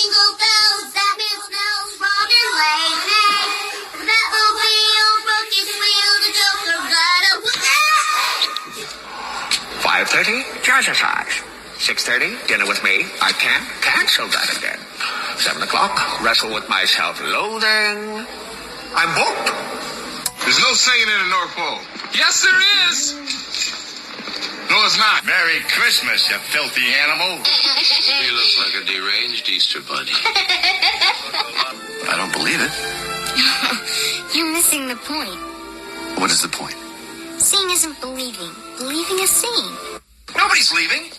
Jingle bells, that means smells, Robin Lane. Hey, that mobile broke his wheel, the Joker got a 5:30, jazzercise. 6:30, dinner with me. I can't cancel that again. 7 o'clock, wrestle with my self-loathing. I'm booked. There's no singing in the North Pole. Yes, there is. No, it's not. Merry Christmas, you filthy animal. He looks like a deranged Easter bunny. I don't believe it. You're missing the point. What is the point? Seeing isn't believing. Believing is seeing. Nobody's leaving.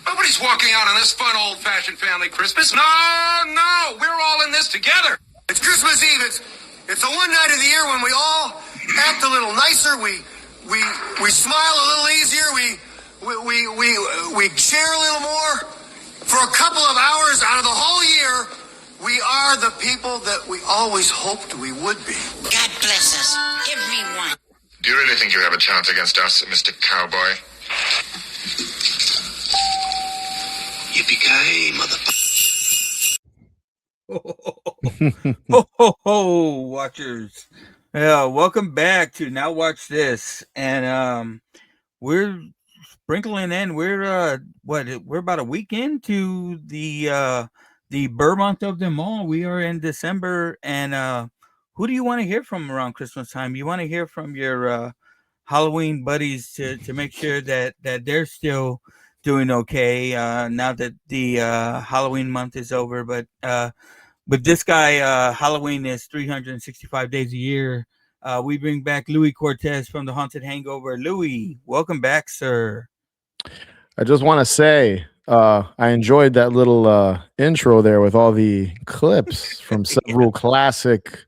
Nobody's walking out on this fun old-fashioned family Christmas. No, we're all in this together. It's Christmas Eve. It's the one night of the year when we all act a little nicer. We smile a little easier. We share a little more. For a couple of hours out of the whole year, we are the people that we always hoped we would be. God bless us, everyone. Do you really think you have a chance against us, Mr. Cowboy? Yippee-ki-yay, motherfucker. Ho, ho, ho, watchers. Yeah, welcome back to Now Watch This. And we're sprinkling in. We're about a week into the Burr month of them all. We are in December, and who do you want to hear from around Christmas time? You want to hear from your Halloween buddies to make sure that they're still doing okay now that the Halloween month is over. But with this guy, Halloween is 365 days a year. We bring back Louie Cortes from the Haunted Hangover. Louie, welcome back, sir. I just want to say I enjoyed that little intro there with all the clips from several classic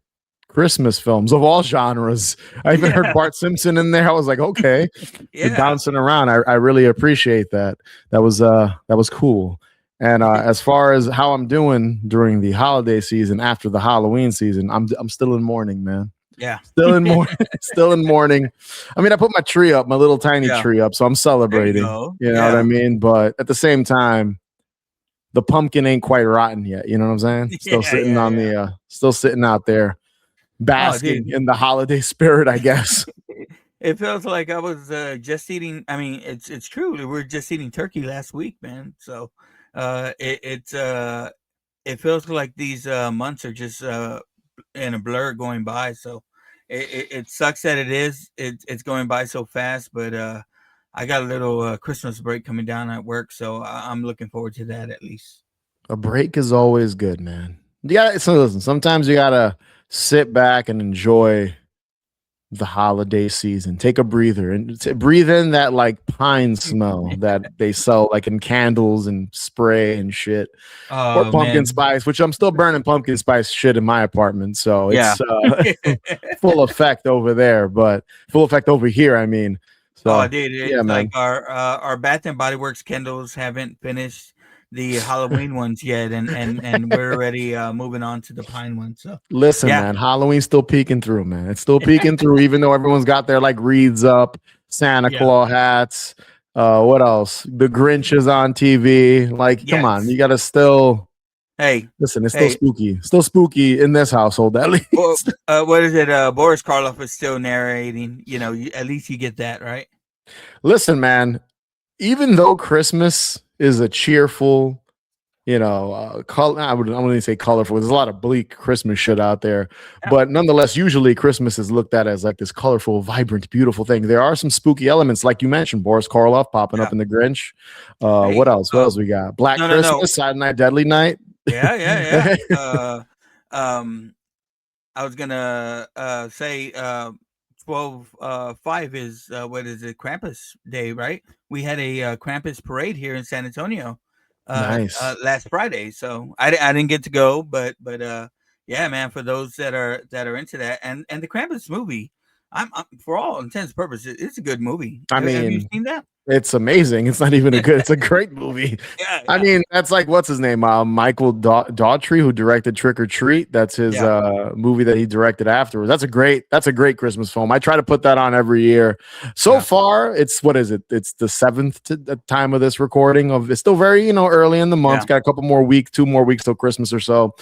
Christmas films of all genres. I even heard Bart Simpson in there. I was like, okay, you're bouncing around. I really appreciate that. That was cool. And as far as how I'm doing during the holiday season after the Halloween season, I'm still in mourning, man. Yeah, still in mourning. Still in mourning. I mean, I put my tree up, my little tiny tree up, so I'm celebrating. You know what I mean? But at the same time, the pumpkin ain't quite rotten yet. You know what I'm saying? Still sitting on the, still sitting out there, basking in the holiday spirit, I guess. It feels like I was just eating. I mean, it's true. We were just eating turkey last week, man. So it feels like these months are just in a blur going by. So it sucks that it's going by so fast. But I got a little Christmas break coming down at work, so I'm looking forward to that at least. A break is always good, man. So listen, sometimes you gotta sit back and enjoy the holiday season. Take a breather and breathe in that like pine smell that they sell like in candles and spray and shit. Or pumpkin spice, which I'm still burning pumpkin spice shit in my apartment. So it's full effect over there, but full effect over here, I mean. So dude, it's like our Bath and Body Works candles haven't finished the Halloween ones yet, and we're already moving on to the pine ones. So listen, man, Halloween's still peeking through, man. It's still peeking through, even though everyone's got their like wreaths up, Santa Claus hats. What else? The Grinch is on TV. Like, come on, you gotta still. Hey, listen, it's still spooky. Still spooky in this household, at least. What is it? Boris Karloff is still narrating. You know, at least you get that, right? Listen, man, even though Christmas is a cheerful, you know, I wouldn't say colorful. There's a lot of bleak Christmas shit out there, but nonetheless, usually Christmas is looked at as like this colorful, vibrant, beautiful thing. There are some spooky elements, like you mentioned, Boris Karloff popping up in the Grinch. What else? What else we got? Black Christmas, Silent Night, Deadly Night. Yeah. I was gonna say 12/5 is what is it? Krampus Day, right? We had a Krampus parade here in San Antonio last Friday, so I didn't get to go, but yeah, man, for those that are into that, and the Krampus movie, I'm for all intents and purposes, it's a good movie. I Have you mean, seen that? it's amazing. It's not even a good. It's a great movie. Yeah, I yeah, mean, that's like what's his name? Michael Daughtry, who directed Trick or Treat. That's his yeah, movie that he directed afterwards. That's a great Christmas film. I try to put that on every year. So yeah. far, it's what is it? It's the 7th to the time of this recording. It's still very early in the month. Yeah. Got a couple more weeks, 2 more weeks till Christmas or so.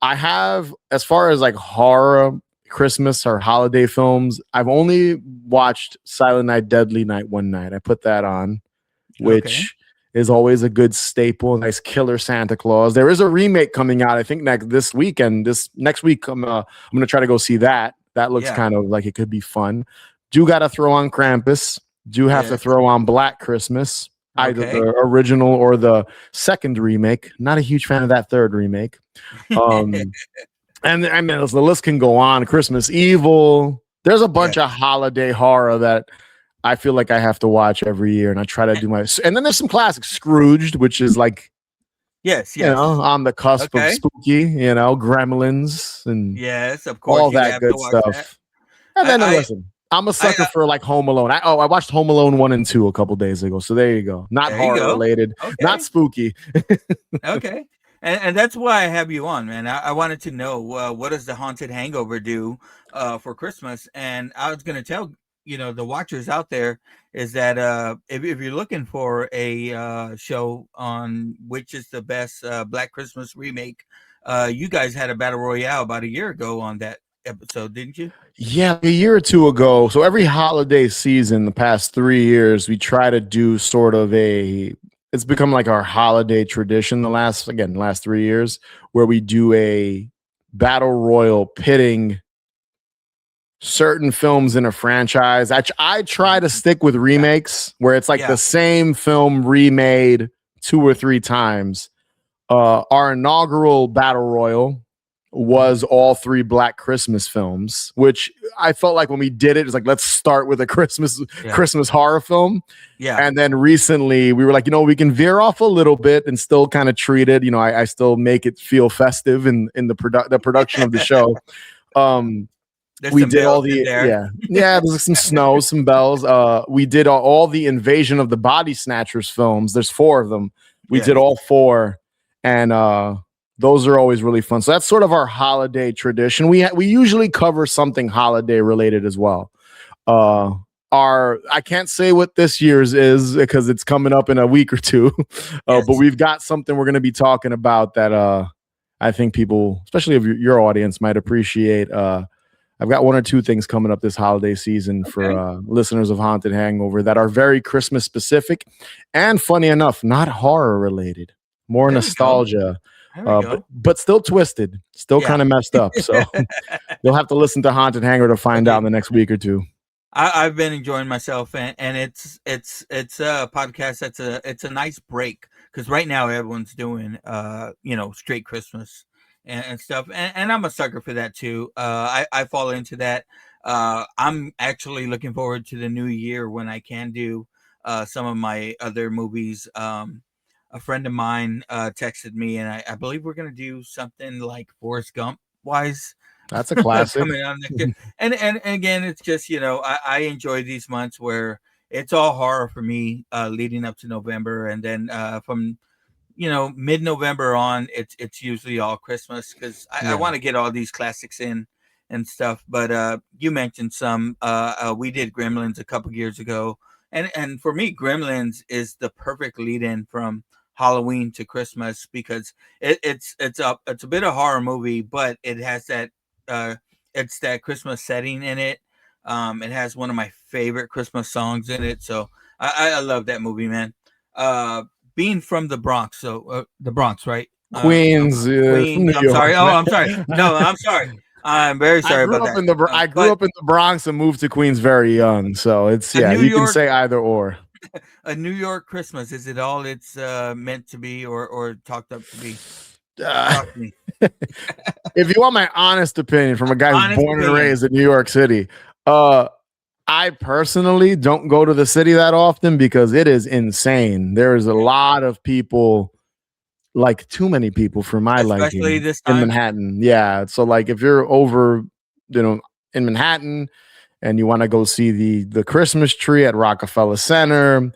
I have, as far as like horror Christmas or holiday films, I've only watched Silent Night, Deadly Night one night. I put that on, which is always a good staple. Nice killer Santa Claus. There is a remake coming out, I think this weekend. This next week, I'm gonna try to go see that. That looks kind of like it could be fun. Do got to throw on Krampus. Do have to throw on Black Christmas, either the original or the second remake. Not a huge fan of that third remake. And I mean, the list can go on. Christmas Evil. There's a bunch of holiday horror that I feel like I have to watch every year, and I try to do my. And then there's some classics, Scrooged, which is like, on the cusp of spooky. Gremlins, and of course, all that good stuff. And then listen, I'm a sucker for like Home Alone. I watched Home Alone 1 and 2 a couple days ago, so there you go. Not horror related, not spooky. Okay. And that's why I have you on, man. I wanted to know what does the Haunted Hangover do for Christmas? And I was going to tell the watchers out there is that if you're looking for a show on which is the best Black Christmas remake, you guys had a battle royale about a year ago on that episode, didn't you? Yeah, a year or two ago. So every holiday season, the past 3 years, we try to do sort of it's become like our holiday tradition the last 3 years, where we do a battle royal pitting certain films in a franchise. I try to stick with remakes where it's like the same film remade 2 or 3 times. Our inaugural battle royal was all 3 Black Christmas films, which I felt like when we did it was like, let's start with a Christmas horror film. Yeah. And then recently we were like, we can veer off a little bit and still kind of treat it. I still make it feel festive in the production of the show. We did all the there's some snow, some bells. We did all the Invasion of the Body Snatchers films. There's 4 of them. We did all 4, and those are always really fun. So that's sort of our holiday tradition. We usually cover something holiday related as well. I can't say what this year's is because it's coming up in a week or 2, but we've got something we're going to be talking about that I think people, especially of your audience, might appreciate. I've got 1 or 2 things coming up this holiday season for listeners of Haunted Hangover that are very Christmas specific and, funny enough, not horror related, more nostalgia. But still twisted, still kind of messed up. So you'll have to listen to Haunted Hangover to find out in the next week or 2. I've been enjoying myself, and it's a podcast it's a nice break because right now everyone's doing straight Christmas and stuff, and I'm a sucker for that too. I fall into that. I'm actually looking forward to the new year when I can do some of my other movies. A friend of mine texted me, and I believe we're going to do something like Forrest Gump wise. That's a classic. Coming on next year. And again, it's just, I enjoy these months where it's all horror for me leading up to November. And then from, mid-November on, it's usually all Christmas because I want to get all these classics in and stuff. But you mentioned some. We did Gremlins a couple years ago. And for me, Gremlins is the perfect lead-in from Halloween to Christmas because it's a bit of horror movie, but it has that it's that Christmas setting in it. It has one of my favorite Christmas songs in it, so I love that movie, man. Being from the Bronx, so the Bronx, right? Queens. Queens. I'm sorry. Oh, I'm sorry. No, I'm sorry. I'm very sorry about that. I grew up in the Bronx and moved to Queens very young, so it's you can say either or. A New York Christmas, is it all it's meant to be or talked up to be? Talk to me. If you want my honest opinion from a guy who's born and raised in New York City, I personally don't go to the city that often because it is insane. There's a lot of people, like too many people for my liking, especially this time in Manhattan. Yeah, so like if you're over, in Manhattan and you want to go see the Christmas tree at Rockefeller Center,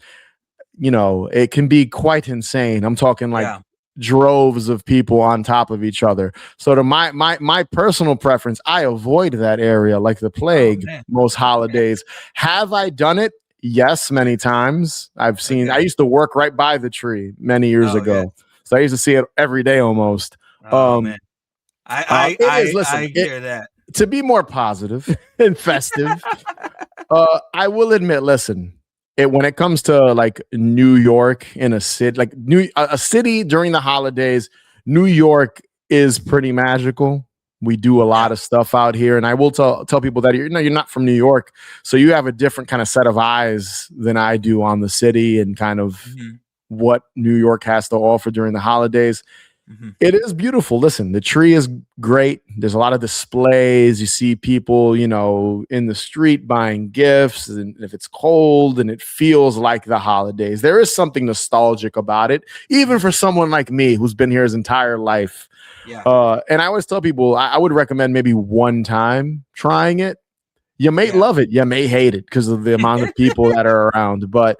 it can be quite insane. I'm talking like droves of people on top of each other. So to my personal preference, I avoid that area like the plague most holidays. Have I done it? Yes, many times. I've seen. I used to work right by the tree many years ago, so I used to see it every day almost. Man, I hear that. To be more positive and festive, I will admit. Listen, when it comes to like New York in a city, like a city during the holidays, New York is pretty magical. We do a lot of stuff out here, and I will tell people that you're not from New York, so you have a different kind of set of eyes than I do on the city and kind of what New York has to offer during the holidays. It is beautiful. Listen, the tree is great. There's a lot of displays. You see people, in the street buying gifts, and if it's cold and it feels like the holidays, there is something nostalgic about it, even for someone like me who's been here his entire life. And I always tell people I would recommend maybe one time trying it. You may love it, you may hate it because of the amount of people that are around. But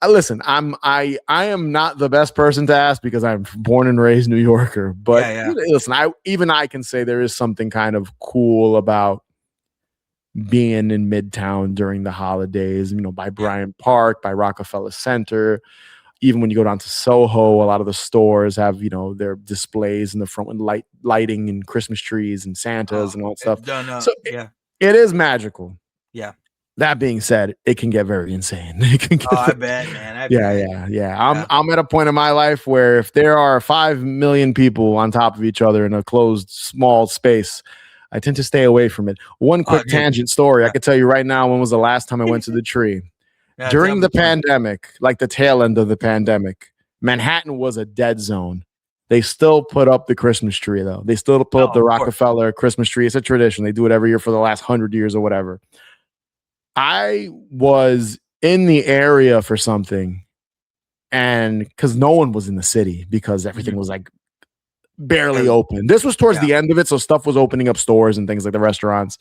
listen, I am not the best person to ask because I'm born and raised New Yorker. But listen, I can say there is something kind of cool about being in Midtown during the holidays. By Bryant Park, by Rockefeller Center. Even when you go down to Soho, a lot of the stores have, their displays in the front with lighting and Christmas trees and Santas and all that stuff. So it is magical. Yeah. That being said, it can get very insane. It can get I bet, man. I'm at a point in my life where if there are 5 million people on top of each other in a closed, small space, I tend to stay away from it. One quick tangent story. I could tell you right now, when was the last time I went to the tree? During the pandemic, like the tail end of the pandemic, Manhattan was a dead zone. They still put up the Christmas tree, though. They still put up the Rockefeller Christmas tree. It's a tradition. They do it every year for the last 100 years or whatever. I was in the area for something, and because no one was in the city because everything was like barely open. This was towards the end of it, so stuff was opening up, stores and things like the restaurants.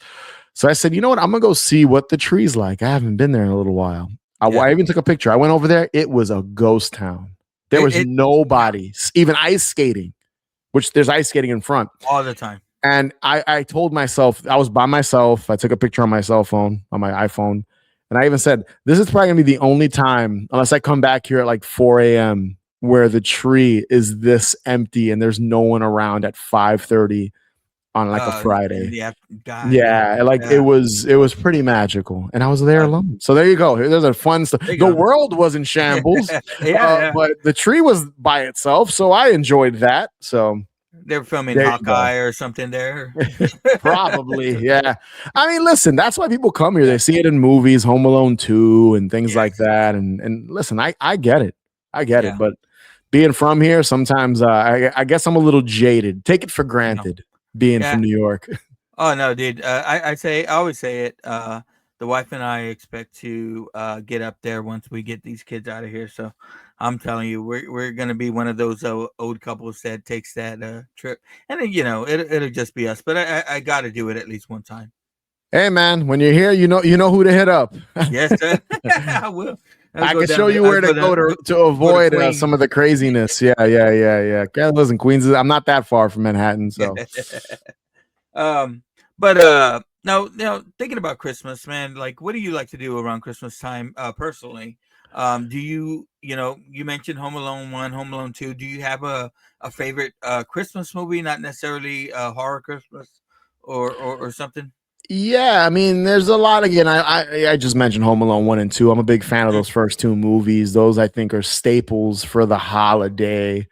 So I said, you know what? I'm going to go see what the tree's like. I haven't been there in a little while. I even took a picture. I went over there. It was a ghost town. There was nobody, even ice skating, which there's ice skating in front. All the time. And I told myself, I was by myself. I took a picture on my cell phone, on my iPhone. And I even said, this is probably going to be the only time, unless I come back here at like 4 a.m., where the tree is this empty and there's no one around at 5:30 on like a Friday. It was pretty magical, and I was there alone. So there you go. There's a fun stuff. The world was in shambles, but the tree was by itself, so I enjoyed that. So they were filming Hawkeye or something there. Probably, yeah. I mean, listen, that's why people come here. They see it in movies, Home Alone 2 and things like that. And listen, I get it. I get it. But being from here, sometimes I guess I'm a little jaded. Take it for granted. Being from New York. Oh no, dude. I always say it. The wife and I expect to get up there once we get these kids out of here. So I'm telling you, we're gonna be one of those old couples that takes that trip, and then it'll just be us. But I got to do it at least one time. Hey man, when you're here, you know who to hit up. Yes, sir. I will. I can show you where to go to avoid some of the craziness. Yeah. Listen, Queens, I'm not that far from Manhattan, so. But now thinking about Christmas, man, like, what do you like to do around Christmas time, personally? Do you mentioned Home Alone 1, Home Alone 2. Do you have a favorite Christmas movie? Not necessarily a horror Christmas or something. Yeah, I mean, there's a lot. Again, I just mentioned Home Alone 1 and 2. I'm a big fan of those first two movies. Those, I think, are staples for the holiday.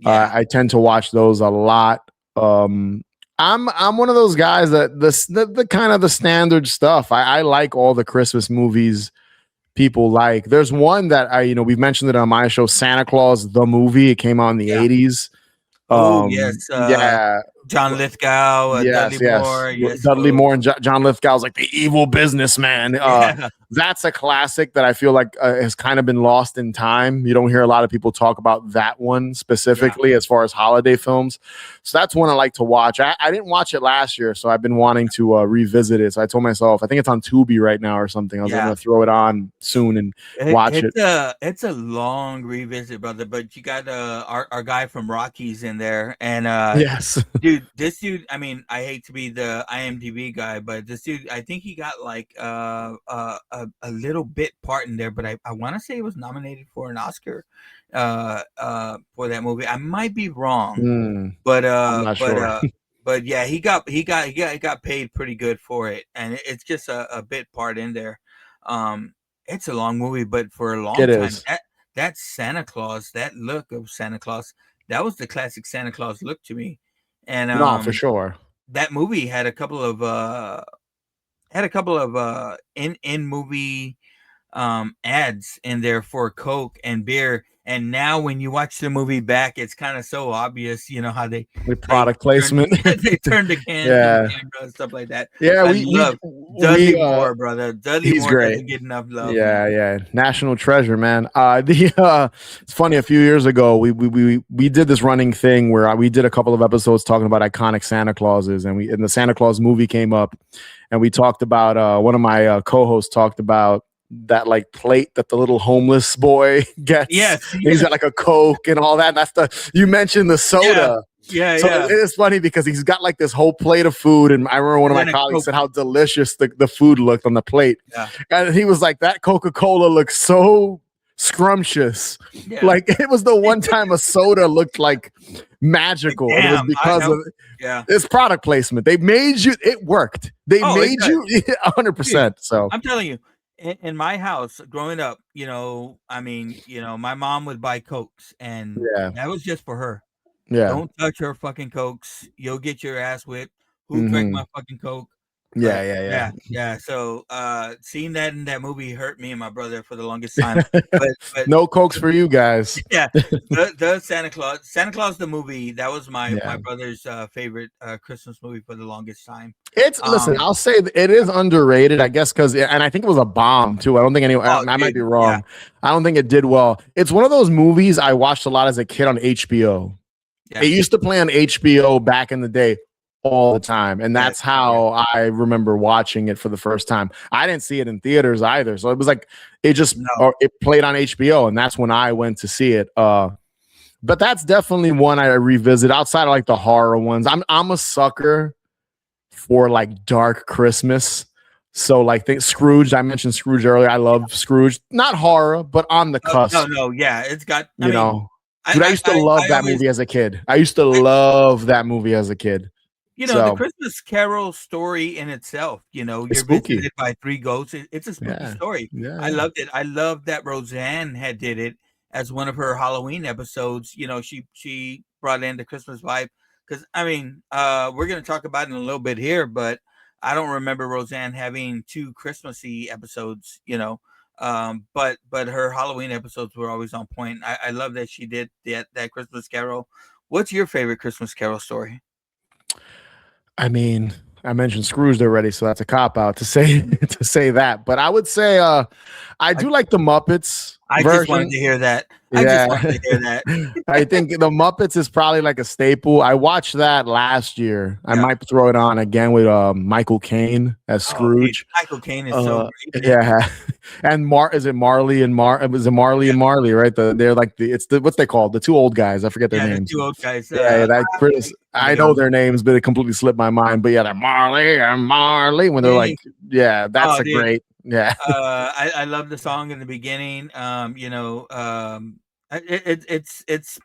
I tend to watch those a lot. I'm one of those guys that the kind of the standard stuff. I like all the Christmas movies people like. There's one that we've mentioned it on my show, Santa Claus the movie. It came out in the 80s. Oh yes, John Lithgow, Yes, Dudley yes. Moore. Yes, Dudley so, Moore and John Lithgow's like the evil businessman. yeah, That's a classic that I feel like has kind of been lost in time. You don't hear a lot of people talk about that one yeah. specifically as far as holiday films. So that's one I like to watch. I didn't watch it last year, so I've been wanting to revisit it. So I told myself, I think it's on Tubi right now or something. I was going Yeah. to throw it on soon and watch it. It's a long revisit, brother. But you got our guy from Rockies in there, and Yes. dude, this dude. I mean, I hate to be the IMDb guy, but this dude, I think he got like a little bit part in there. But I want to say he was nominated for an Oscar for that movie. I might be wrong, but I'm not sure. but yeah, he got paid pretty good for it, and it's just a bit part in there. It's a long movie, but for a long It time, is. that Santa Claus, that look of Santa Claus, that was the classic Santa Claus look to me. And No, for sure. that movie had a couple of in movie ads in there for Coke and beer. And now when you watch the movie back, it's kind of so obvious, you know, how they Product placement. they turn the cans Yeah. and the camera and stuff like that. Yeah, I we love Dudley we Moore, brother. Dudley he's Moore great. doesn't get enough love. Yeah, Man. yeah, national treasure, man. It's funny. A few years ago, we did this running thing where we did a couple of episodes talking about iconic Santa Clauses, and the Santa Claus movie came up, and we talked about one of my co-hosts talked about that like plate that the little homeless boy gets. Yes, He's got like a Coke and all that. And that's you mentioned the soda. Yeah, So yeah. it is funny because he's got like this whole plate of food, and I remember one of And my then a colleagues Coke. said how delicious the food looked on the plate, Yeah. and he was like, "That Coca-Cola looks so scrumptious." Yeah. Like it was the one time a soda looked like magical. And it was Damn, because of yeah. this product placement. They made you. It worked. They made you 100%. So I'm telling you, in my house growing up, you know, I mean, you know, my mom would buy Cokes, and yeah, that was just for her. yeah, Don't touch her fucking Cokes. You'll get your ass whipped. Who drank my fucking Coke? But yeah. So seeing that in that movie hurt me and my brother for the longest time. But no Cokes for you guys. yeah, the Santa Claus the movie, that was my brother's favorite Christmas movie for the longest time. Listen, I'll say it is underrated, I guess, and I think it was a bomb too. I don't think anyone. I might be wrong. Yeah. I don't think it did well. It's one of those movies I watched a lot as a kid on HBO. Yeah. It used to play on HBO back in the day all the time, and that's how I remember watching it for the first time. I didn't see it in theaters either, so it was like it played on HBO, and that's when I went to see it. But that's definitely one I revisit outside of like the horror ones. I'm a sucker for like dark Christmas. So like Scrooge, I mentioned Scrooge earlier. I love Scrooge, not horror, but on the cusp. No, yeah, it's got. I used to love that movie as a kid. You know, the Christmas Carol story in itself, you know, you're spooky. visited by three ghosts. It's a spooky story. Yeah. I loved it. I love that Roseanne had did it as one of her Halloween episodes. You know, she brought in the Christmas vibe. Because, I mean, we're going to talk about it in a little bit here, but I don't remember Roseanne having two Christmassy episodes, you know. But her Halloween episodes were always on point. I love that she did that Christmas Carol. What's your favorite Christmas Carol story? I mean, I mentioned Scrooge already, so that's a cop out to say that. But I would say I do like the Muppets. Just wanted to hear that. I think the Muppets is probably like a staple. I watched that last year. I might throw it on again with Michael Caine as Scrooge. Michael Caine is so great. Yeah, and is it Marley and Marley and Marley, right? They're like what's they called? The two old guys. I forget their names. The two old guys. I know their names, but it completely slipped my mind. But yeah, they're Marley and Marley when they're like, that's great. Yeah. I love the song in the beginning. It's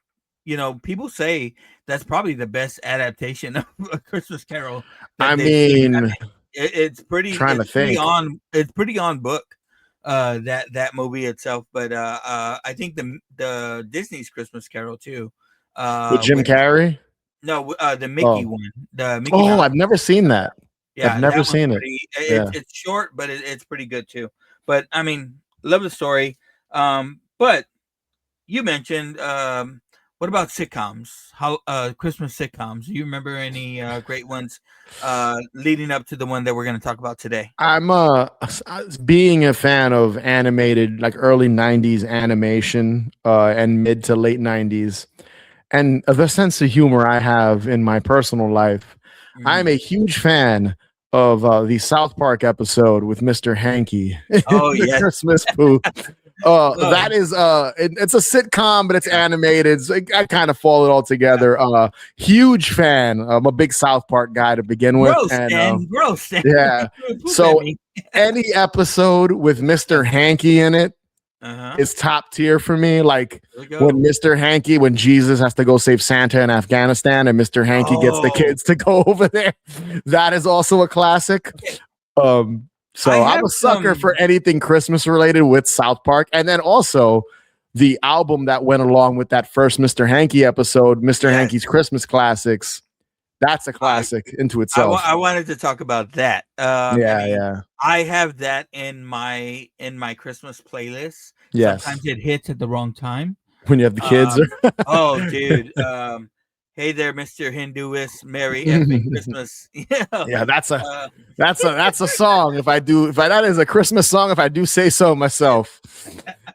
you know, people say that's probably the best adaptation of A Christmas Carol. It's pretty it's pretty on book. That movie itself, but I think the Disney's Christmas Carol too. With Jim Carrey? No, the Mickey one. The Mickey Mouse. I've never seen that. Yeah, I've never seen it. It's short, but it's pretty good too. But I mean, love the story. But you mentioned what about sitcoms? How Christmas sitcoms? Do you remember any great ones leading up to the one that we're going to talk about today? I'm being a fan of animated, like early '90s animation, and mid to late '90s, and the sense of humor I have in my personal life. I'm Mhm. a huge fan of the South Park episode with Mr. Hanky, Oh the yes. Christmas poo. Oh, That is it's a sitcom, but it's animated. So I kind of fall it all together. Huge fan. I'm a big South Park guy to begin with, gross, and Dan. Gross, Dan. yeah. Poop at So me. any episode with Mr. Hanky in it Uh-huh. is top tier for me. Like There we go. when Mr. Hanky, when Jesus has to go save Santa in Afghanistan, and Mr. Hanky gets the Oh. kids to go over there. That is also a classic. So I I'm have a sucker some- for anything Christmas related with South Park, and then also the album that went along with that first Mr. Hanky episode, Mr. Yes. Hanky's Christmas Classics. That's a classic into itself. I wanted to talk about that. Yeah. I have that in my Christmas playlist. Yes. Sometimes it hits at the wrong time. When you have the kids. Oh, dude. Hey there, Mr. Hinduist. Merry effing Christmas. Yeah, that's a song. That is a Christmas song, if I do say so myself.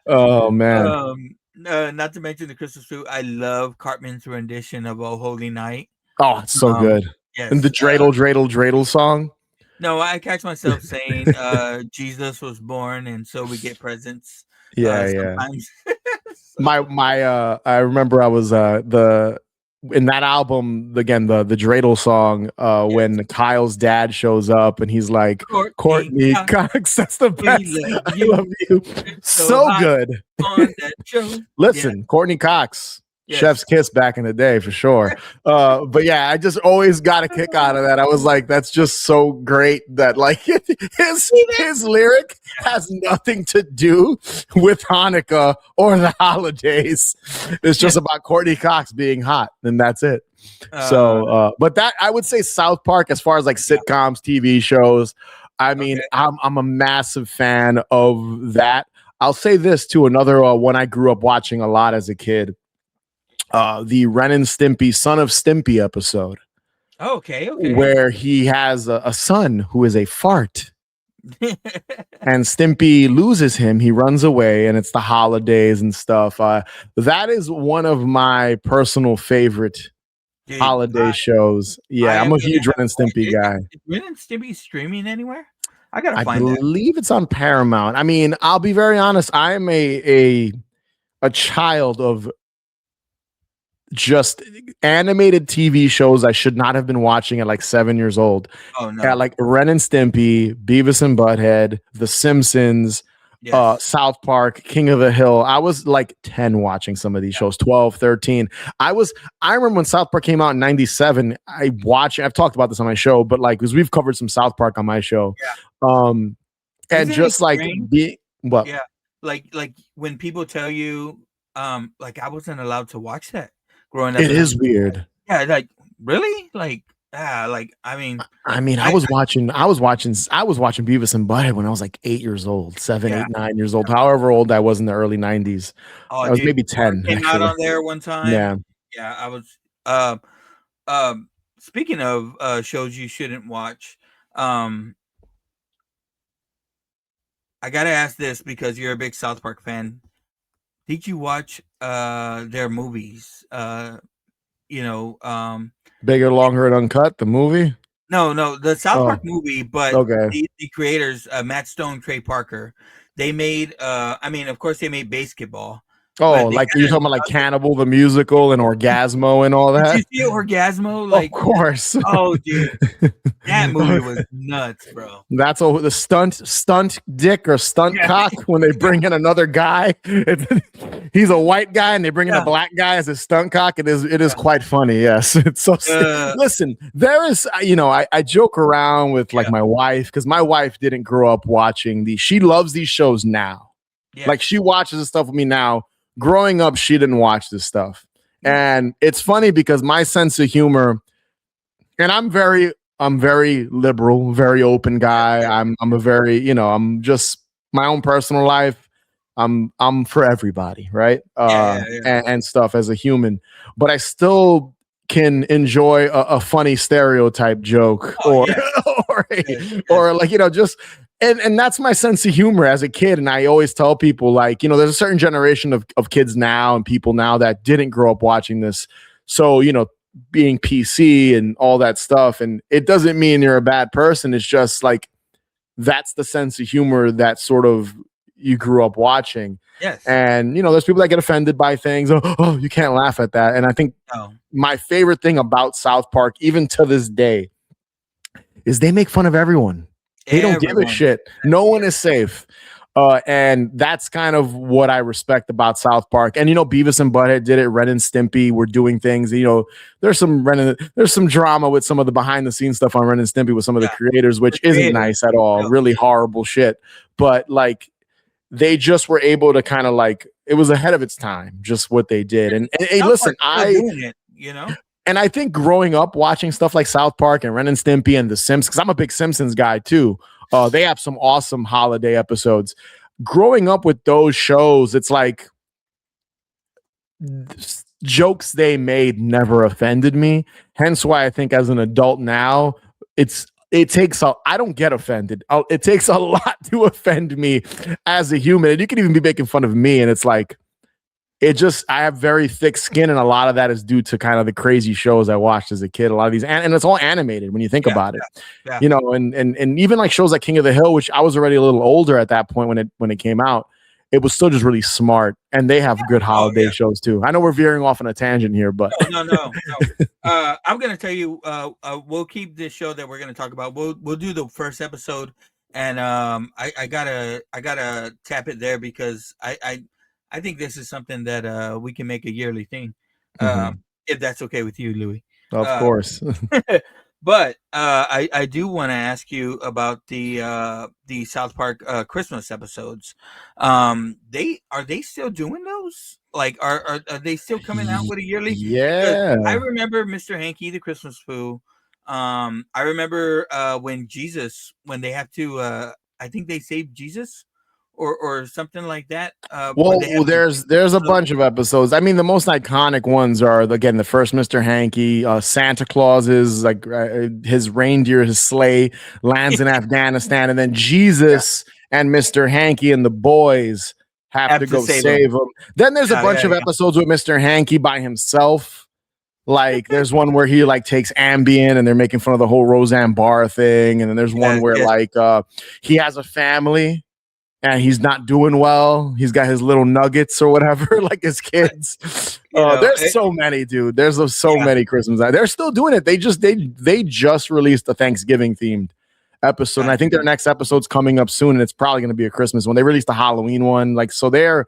Oh man. Not to mention the Christmas food. I love Cartman's rendition of "Oh Holy Night." Oh, it's so good. Yes. And the dreidel song. No, I catch myself saying Jesus was born, and so we get presents. Yeah. Sometimes. I remember I was in that album again, the dreidel song, when Kyle's dad shows up and he's like, Courtney Cox, that's the best. I love you. So good. On that show. Listen, Courtney Cox, Yes. Chef's kiss back in the day for sure. But yeah, I just always got a kick out of that. I was like, that's just so great that like his lyric has nothing to do with Hanukkah or the holidays. It's just about Courtney Cox being hot, and that's it. But that, I would say South Park, as far as like sitcoms, TV shows, I mean, I'm a massive fan of that. I'll say this too, another one I grew up watching a lot as a kid. The Ren and Stimpy, Son of Stimpy episode. Okay. Where he has a son who is a fart. And Stimpy loses him. He runs away, and it's the holidays and stuff. That is one of my personal favorite holiday shows. Yeah, I'm a huge Ren and Stimpy guy. Is Ren and Stimpy streaming anywhere? I gotta find that. I believe it's on Paramount. I mean, I'll be very honest. I am a child of just animated TV shows I should not have been watching at like 7 years old. Oh no! Yeah, like Ren and Stimpy, Beavis and Butthead, The Simpsons, South Park, King of the Hill. I was like 10 watching some of these shows, 12, 13. I remember when South Park came out in 97. I've talked about this on my show, but like, because we've covered some South Park on my show. And just like what? Yeah, like when people tell you, like I wasn't allowed to watch that growing up. It is weird. Yeah, like really, like I mean, I was watching Beavis and Butthead when I was like 8 years old, 7, 8, 9 years old, however old I was in the early 90s. I was maybe 10. Came out on there one time. Yeah, I was. Speaking of shows you shouldn't watch, I gotta ask this because you're a big South Park fan. Did you watch their movies? Bigger, Longer, and Uncut, the movie? No, the South Park movie, but okay. the creators, Matt Stone, Trey Parker, they made of course they made Basketball. Oh, like you're talking about like Cannibal the Musical and Orgasmo and all that? Did you see Orgasmo? Like, of course. Oh, dude. That movie was nuts, bro. That's the stunt dick or stunt cock when they bring in another guy. He's a white guy and they bring in a black guy as a stunt cock. It is quite funny. Yes. It's so listen, there is, I joke around with like my wife, because my wife didn't grow up watching these. She loves these shows now. Yeah. Like she watches this stuff with me now. Growing up, she didn't watch this stuff. And it's funny because my sense of humor, and I'm very liberal, very open guy. I'm a very, I'm just my own personal life. I'm for everybody, right? Yeah. And stuff as a human, but I still can enjoy a funny stereotype joke Oh or yeah. or, Yes. or like just and that's my sense of humor as a kid. And I always tell people like there's a certain generation of kids now and people now that didn't grow up watching this, so being PC and all that stuff, and it doesn't mean you're a bad person. It's just like that's the sense of humor that sort of you grew up watching. Yes. And there's people that get offended by things. Oh, you can't laugh at that. And I think Oh. my favorite thing about South Park, even to this day, is they make fun of everyone. They don't give a Everyone. shit. No one is safe. And that's kind of what I respect about South Park. And Beavis and Butthead did it. Ren and Stimpy were doing things. There's some drama with some of the behind the scenes stuff on Ren and Stimpy with some of the creators, which isn't nice at all. No. Really horrible shit. But like, they just were able to kind of like, it was ahead of its time, just what they did. And hey, South listen, Park's still doing it, and I think growing up watching stuff like South Park and Ren and Stimpy and The Simpsons, because I'm a big Simpsons guy too. They have some awesome holiday episodes. Growing up with those shows, it's like jokes they made never offended me. Hence why I think as an adult now, I don't get offended. It takes a lot to offend me as a human. And you can even be making fun of me. And it's like, I have very thick skin, and a lot of that is due to kind of the crazy shows I watched as a kid. A lot of these, and it's all animated when you think about it, and even like shows like King of the Hill, which I was already a little older at that point when it came out. It was still just really smart, and they have good holiday shows too. I know we're veering off on a tangent here, but no. I'm gonna tell you, we'll keep this show that we're gonna talk about. We'll do the first episode, and I gotta tap it there because I think this is something that we can make a yearly thing, if that's okay with you, Louie. Of course. But I do want to ask you about the South Park Christmas episodes. Are they still doing those? Like, are they still coming out with a yearly? Yeah. I remember Mr. Hanky the Christmas Pooh. I remember when they have to. I think they saved Jesus. Or something like that. Well, there's a bunch of episodes. I mean, the most iconic ones are again the first Mr. Hanky, Santa Claus is like his reindeer, his sleigh lands in Afghanistan, and then Jesus and Mr. Hanky and the boys have to go save him. Then there's a bunch of episodes with Mr. Hanky by himself. Like there's one where he like takes Ambien and they're making fun of the whole Roseanne Barr thing, and then there's one where like he has a family. And he's not doing well. He's got his little nuggets or whatever, like his kids. There's so many, dude. There's so many Christmas. They're still doing it. They just released a Thanksgiving themed episode, and I think their next episode's coming up soon, and it's probably going to be a Christmas one. They released a Halloween one, like so. Their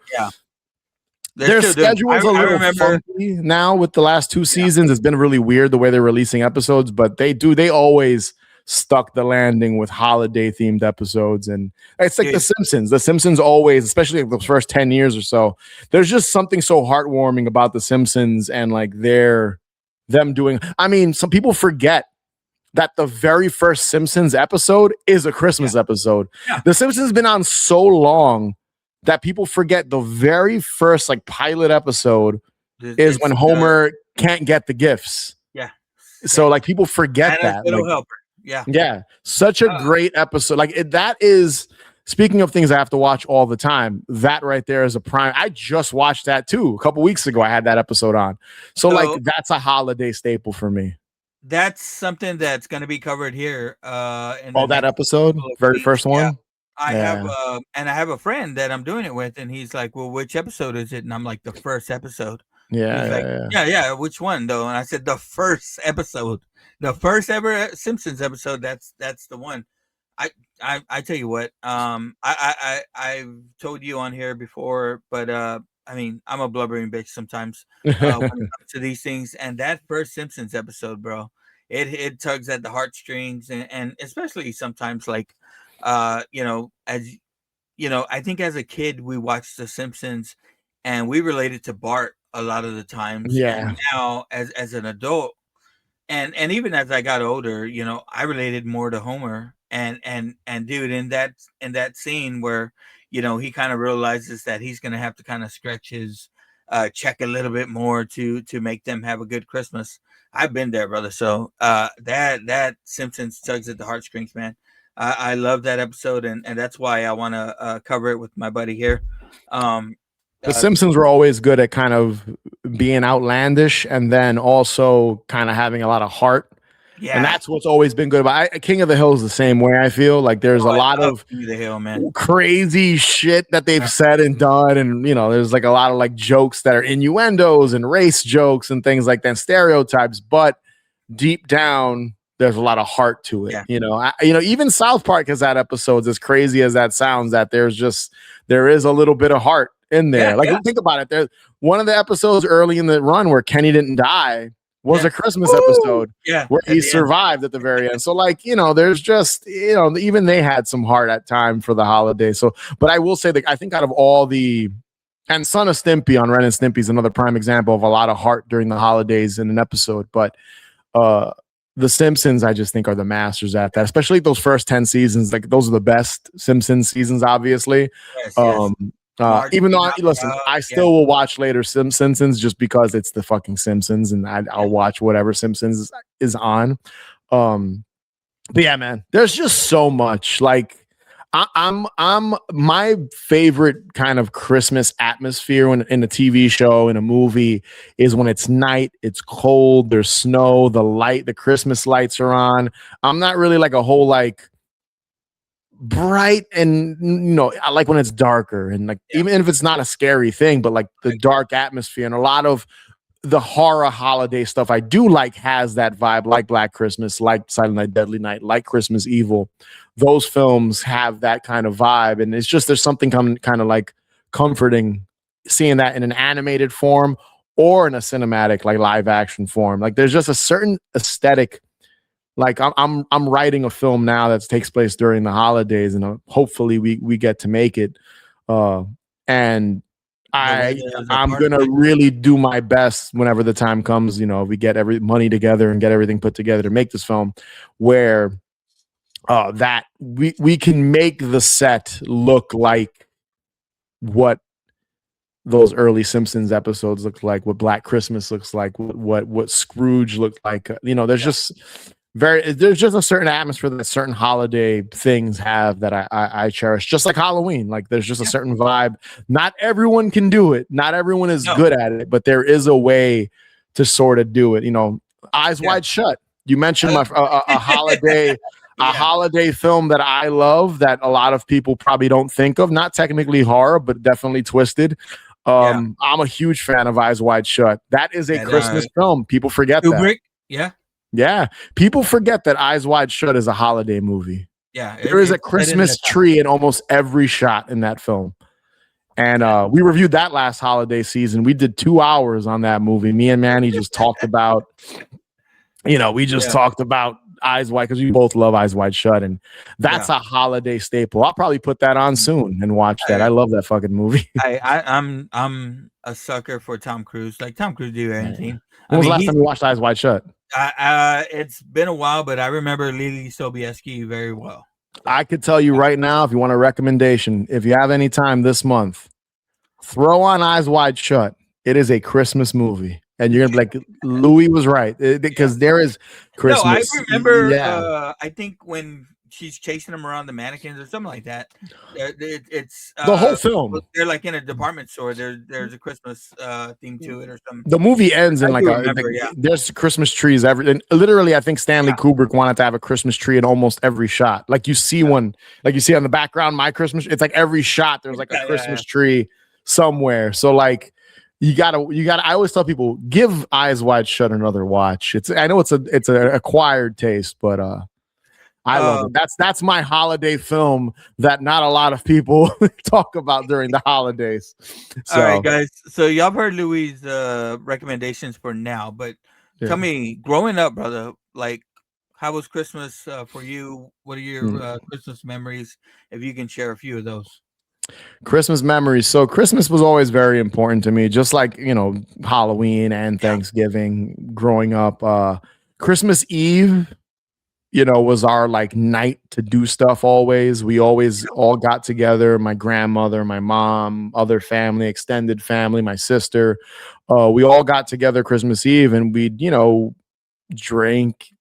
schedule's a little funky now with the last two seasons. It's been really weird the way they're releasing episodes, but they always stuck the landing with holiday themed episodes. And it's like The Simpsons. The Simpsons always, especially like the first 10 years or so, there's just something so heartwarming about The Simpsons and like them doing. I mean, some people forget that the very first Simpsons episode is a Christmas episode. The Simpsons has been on so long that people forget the very first like pilot episode is when Homer can't get the gifts. So like people forget that. Yeah. Such a great episode. Like that is, speaking of things I have to watch all the time, that right there is a prime. I just watched that too. A couple weeks ago, I had that episode on. So like that's a holiday staple for me. That's something that's going to be covered here. That episode, very first one. I have a friend that I'm doing it with, and he's like, "Well, which episode is it?" And I'm like, "The first episode." Yeah. Which one though? And I said, "The first episode, the first ever Simpsons episode. That's the one." I tell you what, I've told you on here before, but I mean, I'm a blubbering bitch sometimes when it comes to these things. And that first Simpsons episode, bro, it tugs at the heartstrings, and especially sometimes like, as I think as a kid we watched The Simpsons, and we related to Bart a lot of the times. Yeah. And now as an adult, and even as I got older, I related more to Homer. And dude, in that scene where he kind of realizes that he's going to have to kind of stretch his check a little bit more to make them have a good Christmas. I've been there, brother. So that Simpsons tugs at the heartstrings, man. I love that episode, and that's why I want to cover it with my buddy here. The Simpsons were always good at kind of being outlandish and then also kind of having a lot of heart. Yeah, and that's what's always been good about King of the Hill is the same way. I feel like there's a lot of King of the Hill, man. Crazy shit that they've said and done, and there's like a lot of like jokes that are innuendos and race jokes and things like that, stereotypes, but deep down there's a lot of heart to it. Yeah. Even South Park has had episodes, as crazy as that sounds, that there is a little bit of heart in there. Think about it. There's one of the episodes early in the run where Kenny didn't die was a Christmas episode where he survived at the very end. So there's just, even they had some heart at time for the holiday. So, but I will say that I think out of all and Son of Stimpy on Ren and Stimpy is another prime example of a lot of heart during the holidays in an episode. But the Simpsons, I just think, are the masters at that, especially those first 10 seasons. Like, those are the best Simpsons seasons, obviously. Yes. Even though I still will watch later Simpsons just because it's the fucking Simpsons, and I'll watch whatever Simpsons is on. But yeah, man, there's just so much. Like, I'm my favorite kind of Christmas atmosphere in a TV show, in a movie, is when it's night, it's cold, there's snow, the Christmas lights are on. I'm not really like a whole like bright, and I like when it's darker, and like even if it's not a scary thing, but like the dark atmosphere. And a lot of the horror holiday stuff I do like has that vibe, like Black Christmas, like Silent Night, Deadly Night, like Christmas Evil. Those films have that kind of vibe, and it's just there's something kind of like comforting seeing that in an animated form or in a cinematic, like live action form. Like, there's just a certain aesthetic. Like, I'm writing a film now that takes place during the holidays, and hopefully we get to make it. And I'm gonna really do my best whenever the time comes. We get every money together and get everything put together to make this film, where that we can make the set look like what those early Simpsons episodes look like, what Black Christmas looks like, what Scrooge looked like. There's just a certain atmosphere that certain holiday things have that I cherish, just like Halloween. Like, there's just a certain vibe. Not everyone can do it. Not everyone is good at it, but there is a way to sort of do it. Eyes Wide Shut. You mentioned a holiday, holiday film that I love that a lot of people probably don't think of. Not technically horror, but definitely twisted. I'm a huge fan of Eyes Wide Shut. That is a Christmas film. People forget Kubrick, that. Yeah. People forget that Eyes Wide Shut is a holiday movie. Yeah. There is a Christmas tree in almost every shot in that film. And we reviewed that last holiday season. We did 2 hours on that movie. Me and Manny just talked about, talked about Eyes Wide, because we both love Eyes Wide Shut. And that's a holiday staple. I'll probably put that on soon and watch that. I love that fucking movie. I'm a sucker for Tom Cruise. Like, Tom Cruise do anything. When was the last time you watched Eyes Wide Shut? It's been a while, but I remember Lily Sobieski very well. I could tell you right now, if you want a recommendation, if you have any time this month, throw on Eyes Wide Shut. It is a Christmas movie, and you're gonna be like, Louis was right, because there is Christmas. No, I remember. I think when she's chasing him around the mannequins or something like that. It's the whole film. They're like in a department store. There's a Christmas theme to it or something. The movie ends in there's Christmas trees and literally, I think Stanley Kubrick wanted to have a Christmas tree in almost every shot. Like you see one, like you see on the background, my Christmas. It's like every shot there's like a Christmas tree somewhere. So like. You gotta. I always tell people, give Eyes Wide Shut another watch. I know it's an acquired taste, but I love it. That's my holiday film that not a lot of people talk about during the holidays. So, all right, guys. So y'all heard Louis' recommendations for now, but tell me, growing up, brother, like, how was Christmas for you? What are your Christmas memories? If you can share a few of those. Christmas memories. So Christmas was always very important to me, just like, Halloween and Thanksgiving growing up. Christmas Eve was our like night to do stuff always. We always all got together, my grandmother, my mom, other family, extended family, my sister. We all got together Christmas Eve and we'd, drink,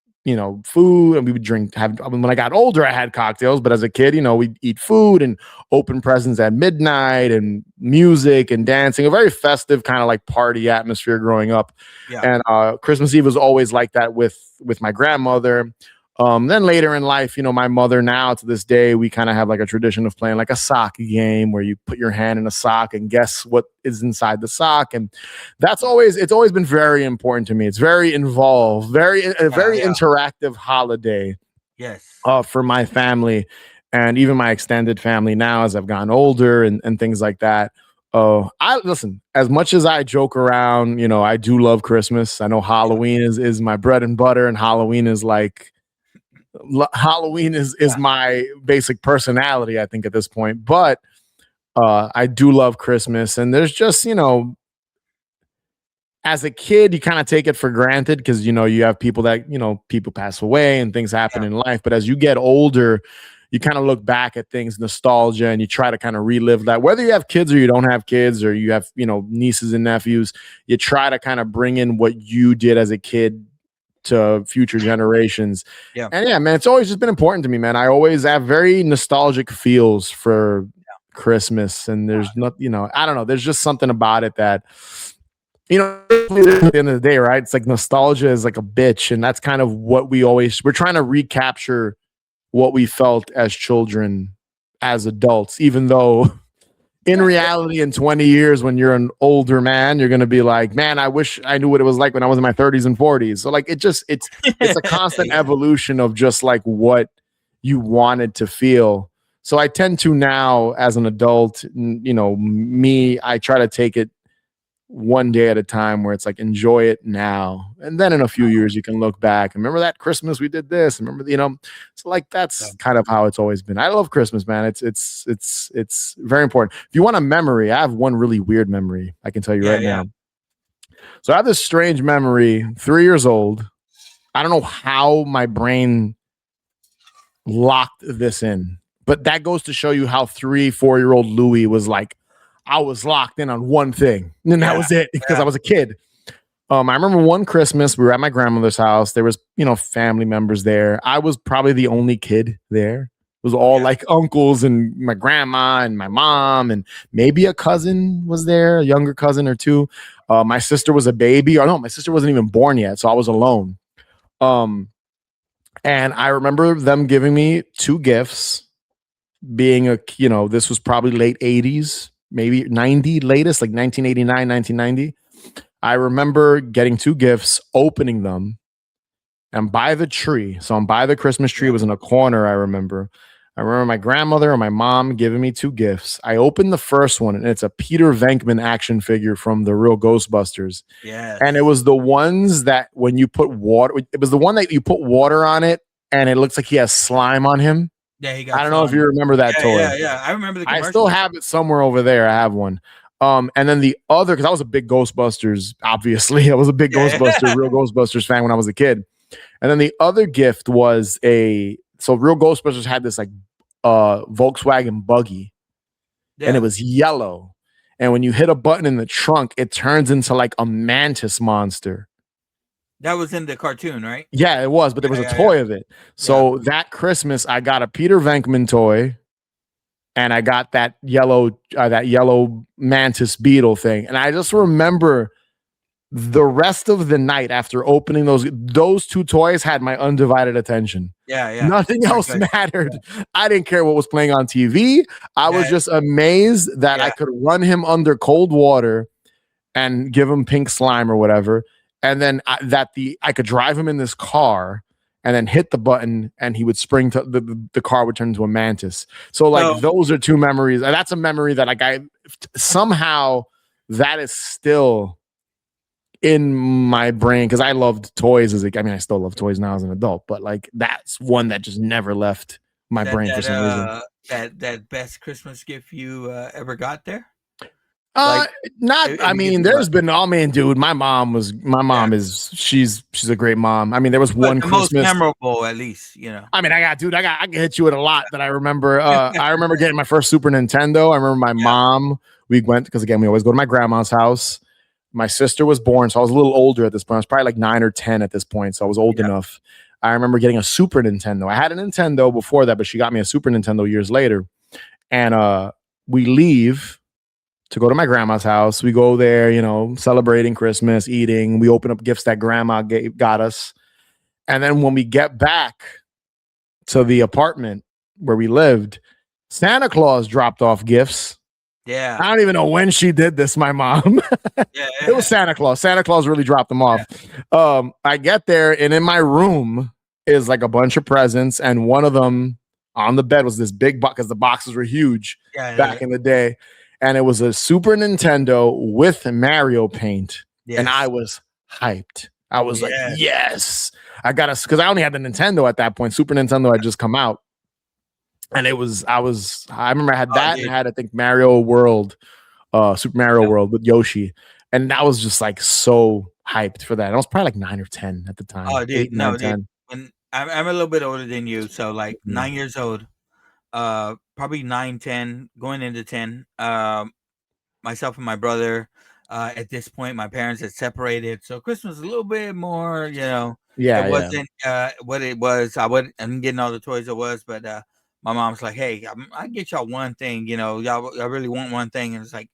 food, and we would when I got older, I had cocktails, but as a kid, we'd eat food and open presents at midnight and music and dancing, a very festive kind of like party atmosphere growing up. Yeah. And Christmas Eve was always like that with my grandmother. Then later in life, my mother now to this day, we kind of have like a tradition of playing like a sock game where you put your hand in a sock and guess what is inside the sock. And it's always been very important to me. It's very involved, very interactive holiday. Yes. For my family and even my extended family now as I've gotten older and things like that. I listen, as much as I joke around, I do love Christmas. I know Halloween is my bread and butter, and Halloween is my basic personality, I think, at this point. But I do love Christmas, and there's just, as a kid, you kind of take it for granted because, you have people that, people pass away and things happen in life. But as you get older, you kind of look back at things, nostalgia, and you try to kind of relive that. Whether you have kids or you don't have kids, or you have, nieces and nephews, you try to kind of bring in what you did as a kid to future generations. Yeah. And yeah, man, it's always just been important to me, man. I always have very nostalgic feels for Christmas. And there's not, I don't know, there's just something about it that, at the end of the day, right? It's like nostalgia is like a bitch. And that's kind of what we're trying to recapture what we felt as children, as adults, even though in reality, in 20 years, when you're an older man, you're going to be like, man, I wish I knew what it was like when I was in my 30s and 40s. So like, it's a constant evolution of just like what you wanted to feel. So I tend to now, as an adult, I try to take it one day at a time, where it's like, enjoy it now. And then in a few years, you can look back and remember that Christmas we did this. Remember, so like, that's kind of how it's always been. I love Christmas, man. It's very important. If you want a memory, I have one really weird memory I can tell you now. So I have this strange memory, 3 years old. I don't know how my brain locked this in, but that goes to show you how 3-4-year-old Louie was like, I was locked in on one thing, and that was it, because I was a kid. I remember one Christmas we were at my grandmother's house. There was, family members there. I was probably the only kid there. It was all like uncles and my grandma and my mom, and maybe a cousin was there, a younger cousin or two. My sister was a baby. Or no, my sister wasn't even born yet, so I was alone. And I remember them giving me 2 gifts, being this was probably late 80s. Maybe 90 latest, like 1989, 1990. I remember getting 2 gifts, opening them, and by the tree. So I'm by the Christmas tree. It was in a corner, I remember. My grandmother and my mom giving me 2 gifts. I opened the first one, and it's a Peter Venkman action figure from the real Ghostbusters. Yeah. And it was the ones that when you put water, it was the one that you put water on it, and it looks like he has slime on him. Yeah, he got. I don't know if you remember that toy. Yeah. I remember the commercial. I still have it somewhere over there. I have one. And then the other, because I was a big Ghostbusters, obviously. I was a big real Ghostbusters fan when I was a kid. And then the other gift was real Ghostbusters had this like Volkswagen buggy, and it was yellow. And when you hit a button in the trunk, it turns into like a mantis monster. That was in the cartoon, right? Yeah, it was, but there was a toy of it. So that Christmas, I got a Peter Venkman toy, and I got that yellow mantis beetle thing. And I just remember the rest of the night after opening those 2 toys had my undivided attention. Yeah. Nothing else mattered. I didn't care what was playing on TV. I was just amazed that I could run him under cold water and give him pink slime or whatever. And then I could drive him in this car and then hit the button, and he would spring to the car would turn into a mantis. So like those are 2 memories. And that's a memory that like somehow that is still in my brain, because I loved toys I still love toys now as an adult, but like that's one that just never left my brain for some reason. That best Christmas gift you ever got there? Uh, not. if I you get mean, the there's vibe. been. Oh man, dude, my mom Yeah. is. She's a great mom. I mean, there was But one the most Christmas. memorable, at least, you know. I mean, I can hit you with a lot that I remember. I remember getting my first Super Nintendo. I remember my Yeah. mom. We went because again, we always go to my grandma's house. My sister was born, so I was a little older at this point. I was probably like 9 or 10 at this point, so I was old Yeah. enough. I remember getting a Super Nintendo. I had a Nintendo before that, but she got me a Super Nintendo years later. And we leave to go to my grandma's house. We go there, you know, celebrating Christmas, eating. We open up gifts that grandma got us. And then when we get back to the apartment where we lived, Santa Claus dropped off gifts. Yeah. I don't even know when she did this, my mom. Yeah. It was Santa Claus. Santa Claus really dropped them off. I get there, and in my room is like a bunch of presents, and one of them on the bed was this big box because the boxes were huge back in the day. And it was a Super Nintendo with Mario Paint. Yes. And I was hyped. I was like, Yes. yes, I got us because I only had the Nintendo at that point. Super Nintendo had just come out. And I remember I had that and I had, I think, Mario World, Super Mario World with Yoshi. And that was just like so hyped for that. I was probably like 9 or 10 at the time. Oh, dude, 8, 9, 10. dude. When I'm a little bit older than you, so like 9 years old, probably 9, 10, going into 10. Myself and my brother, at this point, my parents had separated, so Christmas was a little bit more, you know. Yeah, it wasn't what it was. I'm getting all the toys it was, but my mom's like, "Hey, I get y'all one thing, you know, y'all really want one thing," and it's like,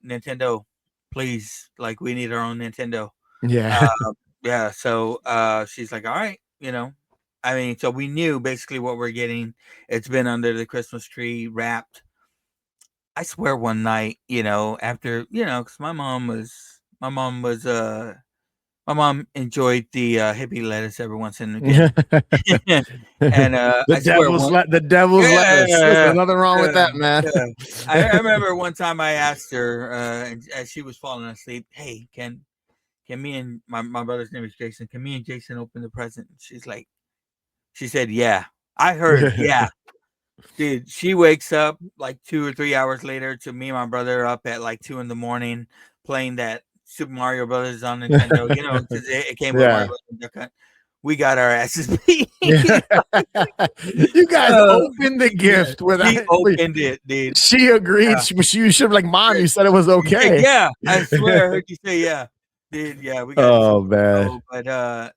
Nintendo, please, like we need our own Nintendo. yeah. Yeah, so she's like, all right, you know. I mean, so we knew basically what we're getting. It's been under the Christmas tree wrapped. I swear one night, you know, after, you know, because my mom enjoyed the hippie lettuce every once and again. And I swear The devil's lettuce. There's nothing wrong with that, man. yeah. I remember one time I asked her, as she was falling asleep, hey, can me and my brother's name is Jason, can me and Jason open the present? She said, yeah. I heard, yeah. Dude, she wakes up like 2 or 3 hours later to me and my brother up at like 2 in the morning playing that Super Mario Brothers on Nintendo, you know, because it came with Mario Brothers Duck Hunt. We got our asses beat. You guys opened the gift without. She opened it, dude. She agreed. She should have like, Mom, you said it was okay. Yeah, I swear I heard you say yeah. Dude, yeah, we got. Oh man, but that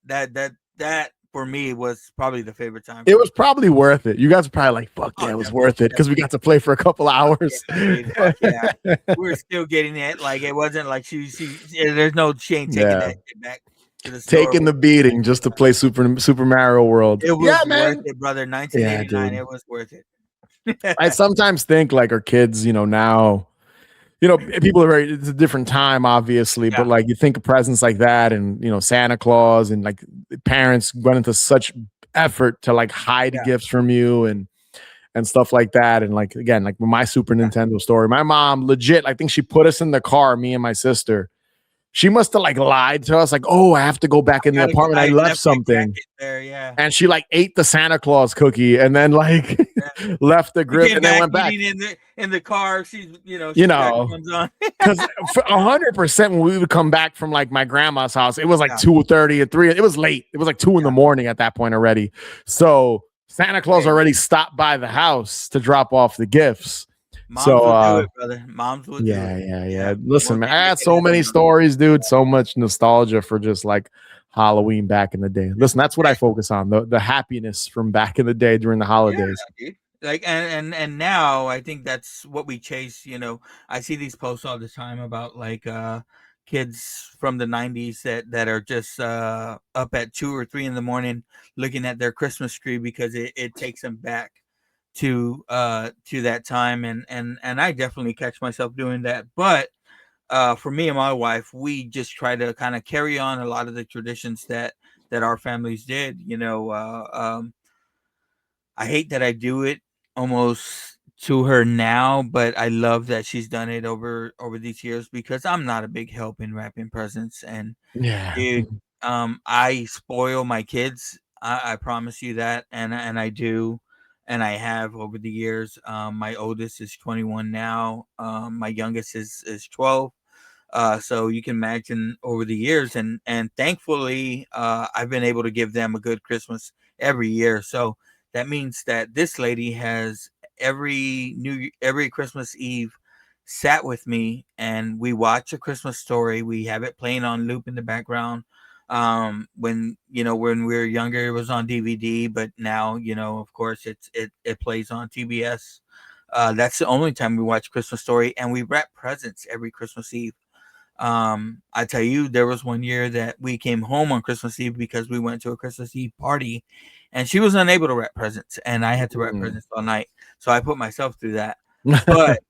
for me was probably the favorite time. It was probably worth it. You guys were probably like, "Fuck yeah, it was worth it" because we got to play for a couple hours. Yeah. We're still getting it. Like it wasn't like she there's no shame taking that shit back to the store. Taking the beating just to play Super Mario World. It was man. worth it, brother. 1989. It was worth it. I sometimes think like our kids, you know, now. You know, people are it's a different time, obviously, but like you think of presents like that and, you know, Santa Claus and like parents went into such effort to like hide gifts from you and stuff like that. And like, again, like my Super Nintendo story, my mom legit, I think she put us in the car, me and my sister. She must have like lied to us, like, oh, I have to go back in the apartment. I left something. There, and she like ate the Santa Claus cookie and then like left the grip and then went back in the car. She's because 100% when we would come back from like my grandma's house, it was like 2:30 and 3. It was late. It was like 2 in the morning at that point already. So Santa Claus already stopped by the house to drop off the gifts. Moms will do it, brother. Moms will do it. Yeah. Listen, man, I had so many stories, dude. So much nostalgia for just like Halloween back in the day. Listen, that's what I focus on, the happiness from back in the day during the holidays. Yeah, like and now I think that's what we chase. You know, I see these posts all the time about like kids from the 90s that are just up at 2 or 3 in the morning looking at their Christmas tree because it takes them back to that time, and I definitely catch myself doing that. But for me and my wife, we just try to kind of carry on a lot of the traditions that our families did. You know, I hate that I do it almost to her now, but I love that she's done it over these years because I'm not a big help in wrapping presents. And dude, I spoil my kids. I promise you that, and I do. and I have over the years. My oldest is 21 now. My youngest is 12. So you can imagine over the years, and thankfully, I've been able to give them a good Christmas every year. So that means that this lady has every Christmas Eve sat with me, and we watch a Christmas story. We have it playing on loop in the background. When we were younger, it was on DVD, but now, of course, it plays on TBS. That's the only time we watch Christmas Story, and we wrap presents every Christmas Eve. I tell you, there was one year that we came home on Christmas Eve because we went to a Christmas Eve party, and she was unable to wrap presents, and I had to wrap presents all night. So I put myself through that. But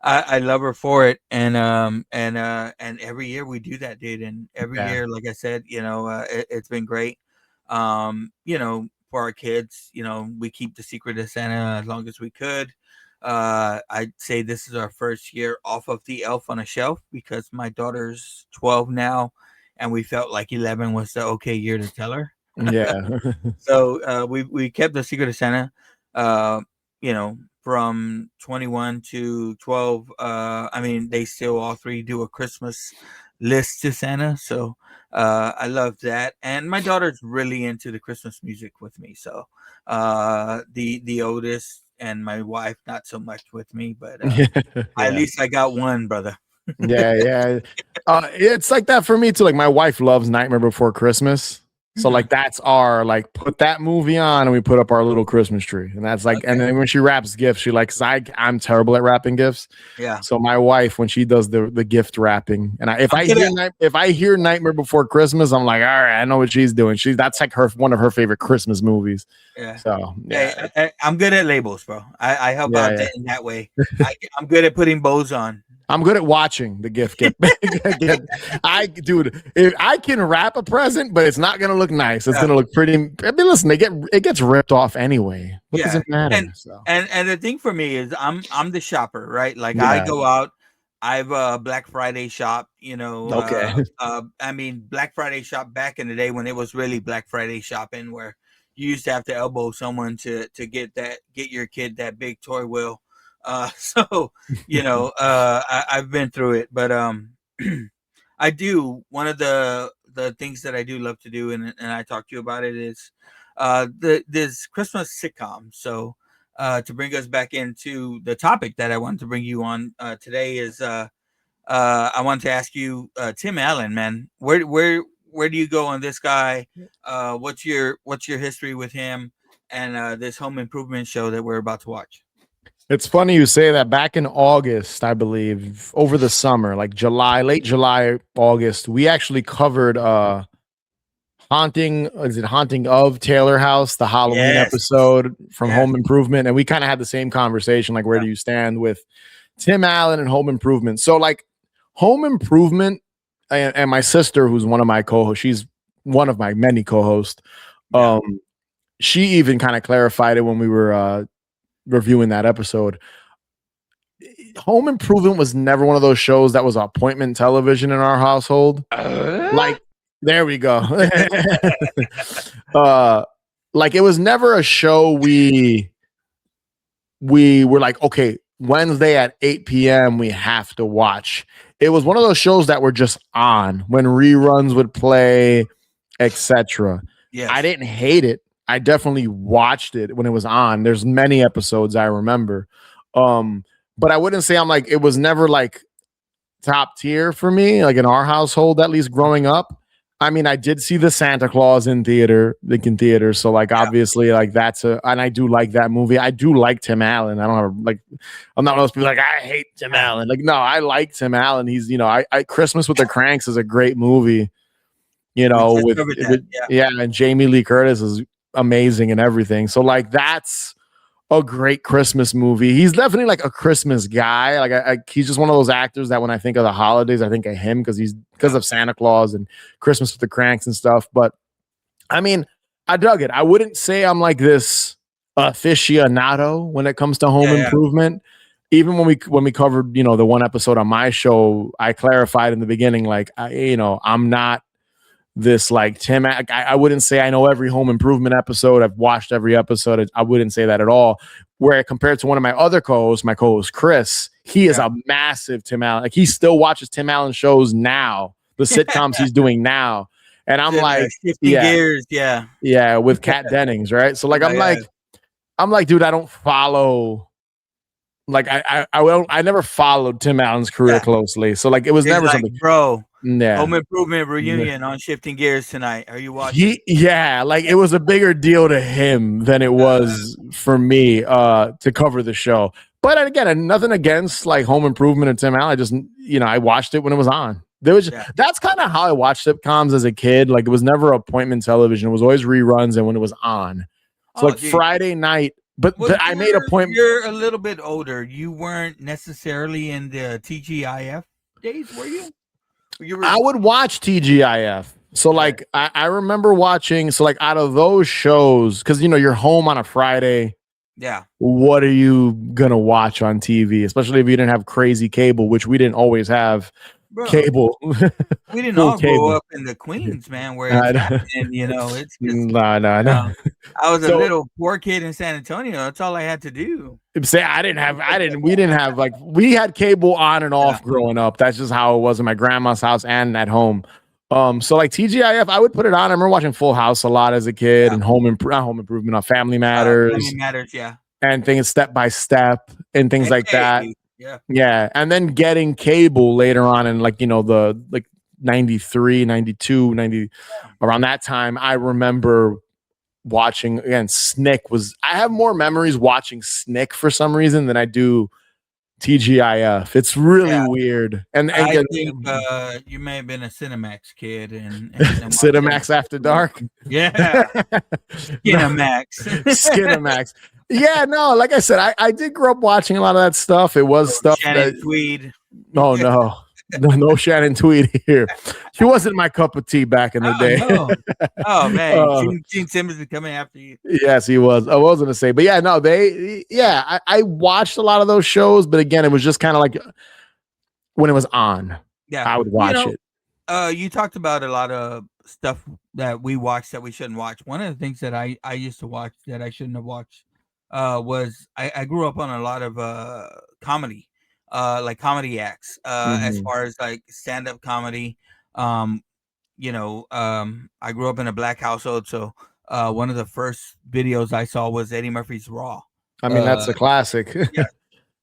I love her for it, and every year we do that, dude. And every Yeah. year, like I said, it's been great. For our kids, we keep the secret of Santa as long as we could. I'd say this is our first year off of the Elf on a Shelf because my daughter's 12 now, and we felt like 11 was the okay year to tell her. Yeah. So we kept the secret of Santa, from 21 to 12. I mean, they still all three do a Christmas list to Santa. So I love that. And my daughter's really into the Christmas music with me. So the oldest and my wife, not so much with me, but at Yeah. least I got one, brother. Yeah. It's like that for me too. Like my wife loves Nightmare Before Christmas. So like that's our like put that movie on and we put up our little Christmas tree. And that's like, and then when she wraps gifts, she likes I'm terrible at wrapping gifts. Yeah. So my wife, when she does the gift wrapping, and if I hear Nightmare Before Christmas, I'm like, all right, I know what she's doing. That's like one of her favorite Christmas movies. Yeah. So yeah. Hey, I'm good at labels, bro. I help out in that way. I'm good at putting bows on. I'm good at watching the gift get dude. If I can wrap a present, but it's not gonna look nice. It's gonna look pretty. I mean, listen, it gets ripped off anyway. What does it matter? And the thing for me is I'm the shopper, right? Like I go out. I've Black Friday shop. Okay. I mean Black Friday shop back in the day when it was really Black Friday shopping, where you used to have to elbow someone to get your kid that big toy wheel. So I've been through it, but I do one of the things that I do love to do, and I talk to you about it is this Christmas sitcom. So to bring us back into the topic that I wanted to bring you on today is I wanted to ask you, Tim Allen, man, where do you go on this guy? What's your history with him and this home improvement show that we're about to watch? It's funny you say that. Back in August, I believe, over the summer, like late July, August, we actually covered Haunting of Taylor House, the Halloween episode from Home Improvement. And we kind of had the same conversation, like where do you stand with Tim Allen and Home Improvement? So like Home Improvement and my sister, who's one of my co-hosts, she's one of my many co-hosts. She even kind of clarified it when we were reviewing that episode. Home Improvement was never one of those shows that was appointment television in our household. Like, there we go. Like it was never a show we were like, okay, Wednesday at 8 p.m. we have to watch. It was one of those shows that were just on when reruns would play, etc. Yes. I didn't hate it. I definitely watched it when it was on. There's many episodes I remember. But I wouldn't say I'm like, it was never like top tier for me, like in our household, at least growing up. I mean, I did see the Santa Claus in theater. So like, obviously like and I do like that movie. I do like Tim Allen. I'm not one of those people like, I hate Tim Allen. Like, no, I like Tim Allen. He's, I Christmas with the Cranks is a great movie, and Jamie Lee Curtis is amazing and everything. So like that's a great Christmas movie. He's definitely like a Christmas guy. Like he's just one of those actors that when I think of the holidays, I think of him because of Santa Claus and Christmas with the Cranks and stuff. But I mean, I dug it. I wouldn't say I'm like this aficionado when it comes to Home Improvement. Even when we covered, the one episode on my show, I clarified in the beginning, like I'm not this like Tim. I wouldn't say I know every Home Improvement episode. I've watched every episode. I wouldn't say that at all. Where compared to one of my other co-hosts, my co-host Chris, he is a massive Tim Allen. Like he still watches Tim Allen shows now, the sitcoms he's doing now. And I'm like, shifting gears, yeah, with Kat Dennings, right? So like, I'm like, dude, I don't follow. Like I never followed Tim Allen's career closely. So like, it was never like, something, bro. Yeah. Home Improvement reunion on Shifting Gears tonight. Are you watching? Like it was a bigger deal to him than it was for me to cover the show. But again, nothing against like Home Improvement and Tim Allen. I just, I watched it when it was on. That's kind of how I watched sitcoms as a kid. Like it was never appointment television. It was always reruns and when it was on. So Friday night. But I made a point. You're a little bit older. You weren't necessarily in the TGIF days, were you? I would watch TGIF. So like I remember watching. So like out of those shows, because you're home on a Friday. Yeah. What are you gonna watch on TV? Especially if you didn't have crazy cable, which we didn't always have. Bro, cable. We didn't all grow up in the Queens, man. Where it's it's just, no. I was a little poor kid in San Antonio. That's all I had to do. We didn't have like we had cable on and off growing up. That's just how it was in my grandma's house and at home. So like TGIF, I would put it on. I remember watching Full House a lot as a kid and Home Improvement, Family Matters. Family Matters, and things Step by Step and things like that. Yeah. And then getting cable later on in like, the like 93, 92, 90 around that time, I remember watching again. I have more memories watching Snick for some reason than I do TGIF. It's really weird. And I think you may have been a Cinemax kid and Cinemax After Dark. Yeah. Skinamax. Yeah, no, like I said, I did grow up watching a lot of that stuff. It was stuff Shannon Tweed. Oh no Shannon Tweed here. She wasn't my cup of tea back in the day. No. Oh man, Gene Simmons is coming after you. Yes, he was. I was gonna say, but yeah, no, I watched a lot of those shows, but again, it was just kind of like when it was on. Yeah, I would watch it. You talked about a lot of stuff that we watched that we shouldn't watch. One of the things that I used to watch that I shouldn't have watched was I grew up on a lot of comedy, like comedy acts, as far as like stand-up comedy. I grew up in a black household, so one of the first videos I saw was Eddie Murphy's Raw. I mean, that's a classic. Yeah.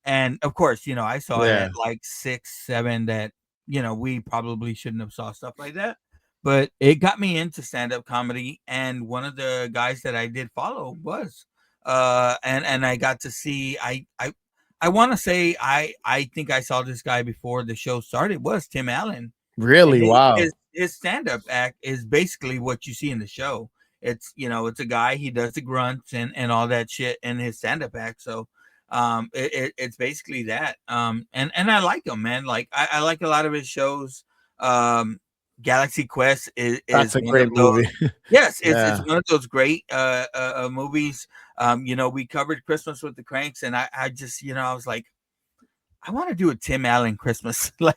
And of course, I saw it at like 6, 7 that, we probably shouldn't have saw stuff like that, but it got me into stand-up comedy. And one of the guys that I did follow was, and I got to see, I want to say, I think I saw this guy before the show started, was Tim Allen. Really? Wow. His stand-up act is basically what you see in the show. It's, it's a guy, he does the grunts and all that shit in his stand-up act. So, it's basically that. And I like him, man. Like I like a lot of his shows. Galaxy Quest is that's a great movie. Yes, it's one of those great movies. We covered Christmas with the Cranks, and I just, I was like, I want to do a Tim Allen Christmas. Like,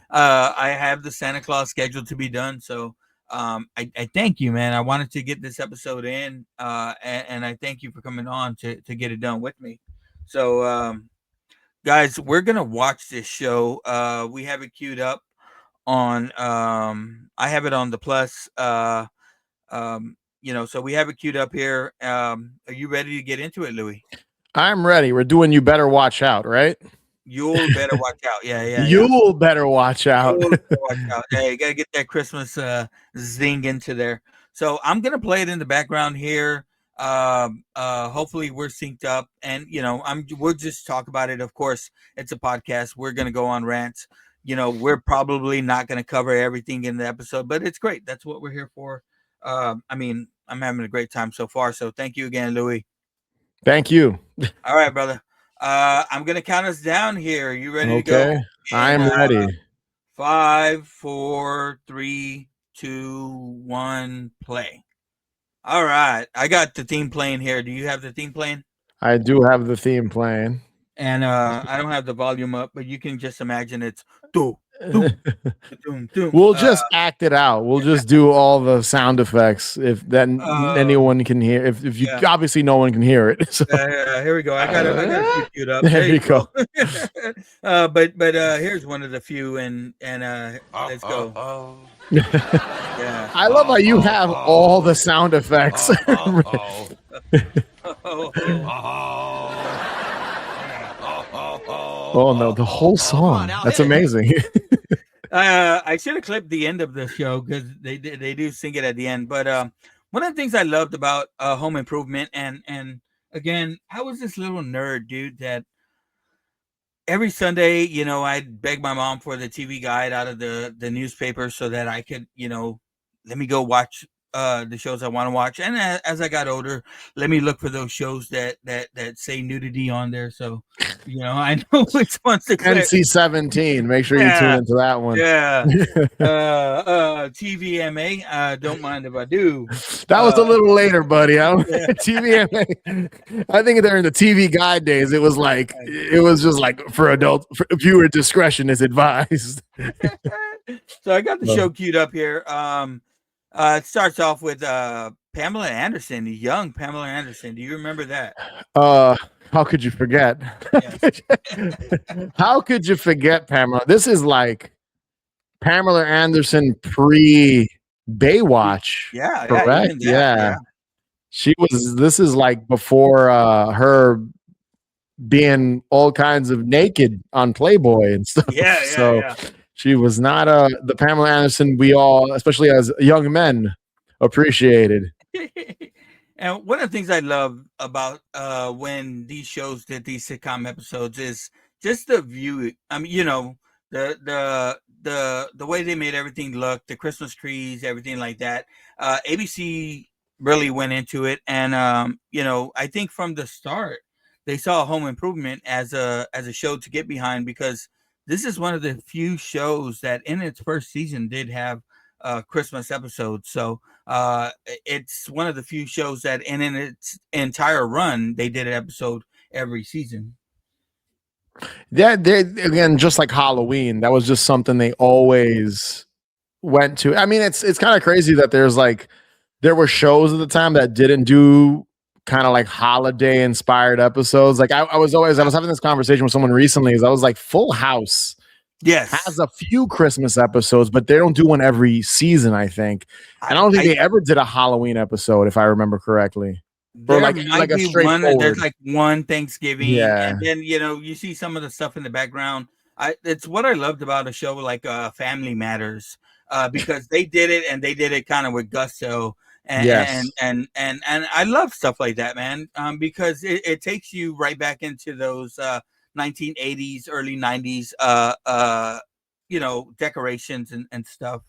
I have the Santa Claus scheduled to be done. So, I thank you, man. I wanted to get this episode in, and I thank you for coming on to get it done with me. So, guys, we're gonna watch this show. We have it queued up on. I have it on the Plus. So we have it queued up here. Are you ready to get into it, Louie? I'm ready. We're doing You Better Watch Out, right? Yule better watch out. Yeah. Yule better watch out. Yule better watch out. Yeah, you gotta get that Christmas zing into there. So I'm gonna play it in the background here. Hopefully we're synced up, and we'll just talk about it. Of course, it's a podcast. We're gonna go on rants. We're probably not gonna cover everything in the episode, but it's great. That's what we're here for. I'm having a great time so far. So thank you again, Louie. Thank you. All right, brother. I'm gonna count us down here. You ready to go? Okay, I'm ready. 5, 4, 3, 2, 1, play. All right, I got the theme playing here. Do you have the theme playing? I do have the theme playing, and I don't have the volume up, but you can just imagine it's do Doom, doom, doom. We'll just act it out. We'll just do all the sound effects if then anyone can hear. If you yeah. obviously no one can hear it. So Here we go. I got a few queued up. there you go. But here's one of the few, and let's go. Yeah. I love how you have all the sound effects. Oh no, the whole song. That's amazing. I should have clipped the end of the show because they do sing it at the end. But one of the things I loved about Home Improvement, and again, I was this little nerd, dude, that every Sunday, I'd beg my mom for the TV guide out of the newspaper so that I could, let me go watch the shows I want to watch. And as I got older, let me look for those shows that say nudity on there. So, I know which ones to click. NC-17. Make sure you tune into that one. Yeah. TVMA. Don't mind if I do. That was a little later, buddy. TVMA. I think during the TV guide days, it was just like for adult viewer discretion is advised. So I got the show queued up here. It starts off with Pamela Anderson, young Pamela Anderson. Do you remember that? How could you forget? Yes. How could you forget Pamela? This is like Pamela Anderson pre Baywatch. Yeah, correct. Yeah. This is like before her being all kinds of naked on Playboy and stuff. Yeah. She was not the Pamela Anderson we all, especially as young men, appreciated. And one of the things I love about when these shows did these sitcom episodes is just the view. I mean, the way they made everything look, the Christmas trees, everything like that. ABC really went into it, and I think from the start they saw Home Improvement as a show to get behind, because this is one of the few shows that in its first season did have Christmas episodes. So it's one of the few shows that in its entire run they did an episode every season. Yeah, again, just like Halloween, that was just something they always went to. I mean, it's kind of crazy that there were shows at the time that didn't do kind of like holiday inspired episodes. Like I was having this conversation with someone recently, I was like, Full House has a few Christmas episodes, but they don't do one every season, I think. And I don't think they ever did a Halloween episode, if I remember correctly. Or like a straightforward. There's like one Thanksgiving, and then you see some of the stuff in the background. It's what I loved about a show like Family Matters, because they did it, and they did it kind of with gusto. And I love stuff like that, man, because it takes you right back into those 1980s, early 90s, decorations and stuff.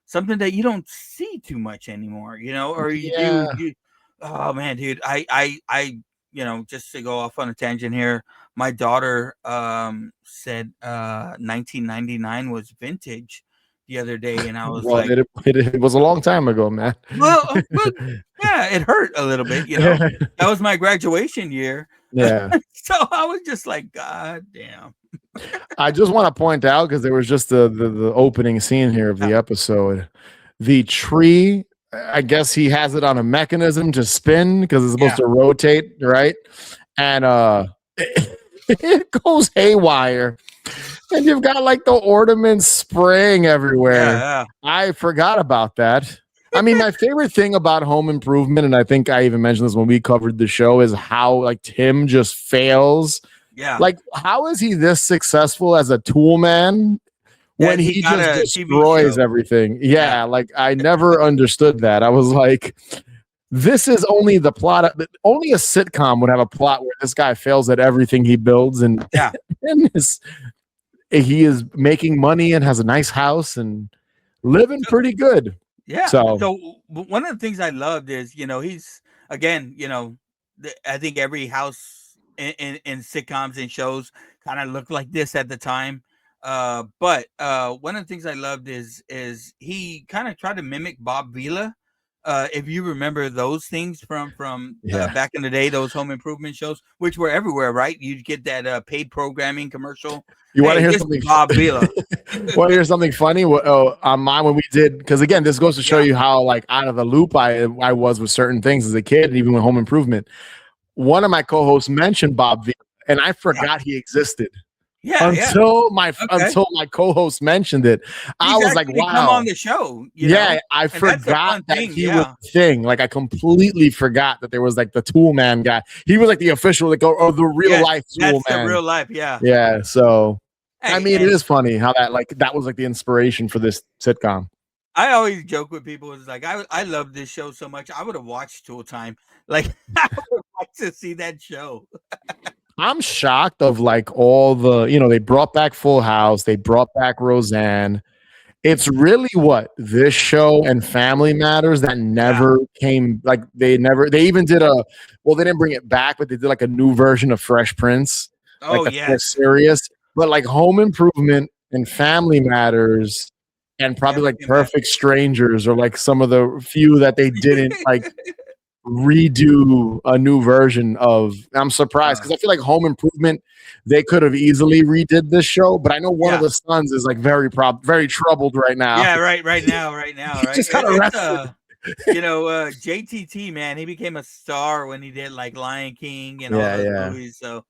Something that you don't see too much anymore, or you do. Oh man, dude, I just to go off on a tangent here, my daughter said 1999 was vintage the other day, and I was it was a long time ago, man. Well, yeah, it hurt a little bit, That was my graduation year. Yeah. So I was just like, God damn. I just want to point out, because there was just the opening scene here of the episode. The tree, I guess he has it on a mechanism to spin because it's supposed to rotate, right? And it goes haywire. And you've got like the ornaments spraying everywhere. Yeah. I forgot about that. I mean, my favorite thing about Home Improvement, and I think I even mentioned this when we covered the show, is how like Tim just fails. Yeah. Like, how is he this successful as a tool man when he just destroys everything? Yeah, like I never understood that. I was like, this is only the plot. Only a sitcom would have a plot where this guy fails at everything he builds, and he is making money and has a nice house and living pretty good. Yeah. So one of the things I loved is, he's again, I think every house in sitcoms and shows kind of looked like this at the time. But one of the things I loved is he kind of tried to mimic Bob Vila if you remember those things from Yeah. back in the day, those home improvement shows, which were everywhere, right? You'd get that paid programming commercial. You want to Hey, hear this something? is Bob Vila. Want to hear something funny? On mine when we did, because again, this goes to show Yeah. you how like out of the loop I was with certain things as a kid, and even with home improvement. One of my co-hosts mentioned Bob V, and I forgot he existed Yeah, yeah. until my Okay. co-host mentioned it. I He's was like, actually come on wow. the show, Yeah, I and that's a forgot fun that thing. he was Yeah. a thing. Like I completely forgot that there was like the tool man guy. He was like the official, like or the real Yes, life tool that's the man. real life. Yeah. Yeah. So I Hey, mean, it and is funny how that was like the inspiration for this sitcom. I always joke with people. It's like I love this show so much. I would have watched Tool Time. Like I would like to see that show. I'm shocked of like all the, they brought back Full House, they brought back Roseanne. It's really what this show and Family Matters that Yeah. never came, like they even did they didn't bring it back, but they did like a new version of Fresh Prince, like Oh that's more yes. serious. But like Home Improvement and Family Matters and probably Never like came back. Perfect Strangers or like some of the few that they didn't like redo a new version of. I'm surprised because I feel like Home Improvement, they could have easily redid this show, but I know one of Yeah. the sons is like very troubled right now. Yeah. Right now. He Right. just got It's arrested. JTT, man, he became a star when he did like Lion King and all Yeah, those yeah. movies. So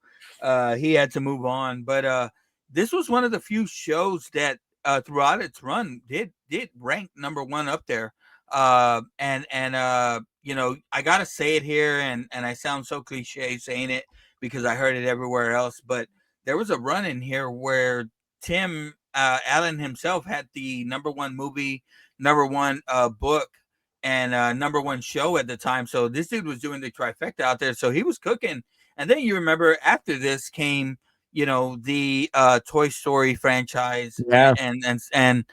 he had to move on. But this was one of the few shows that throughout its run did rank number one up there. I gotta say it here, and I sound so cliche saying it because I heard it everywhere else, but there was a run in here where Tim Allen himself had the number one movie, number one book, and number one show at the time. So this dude was doing the trifecta out there. So he was cooking. And then you remember after this came, the Toy Story franchise, Yeah. and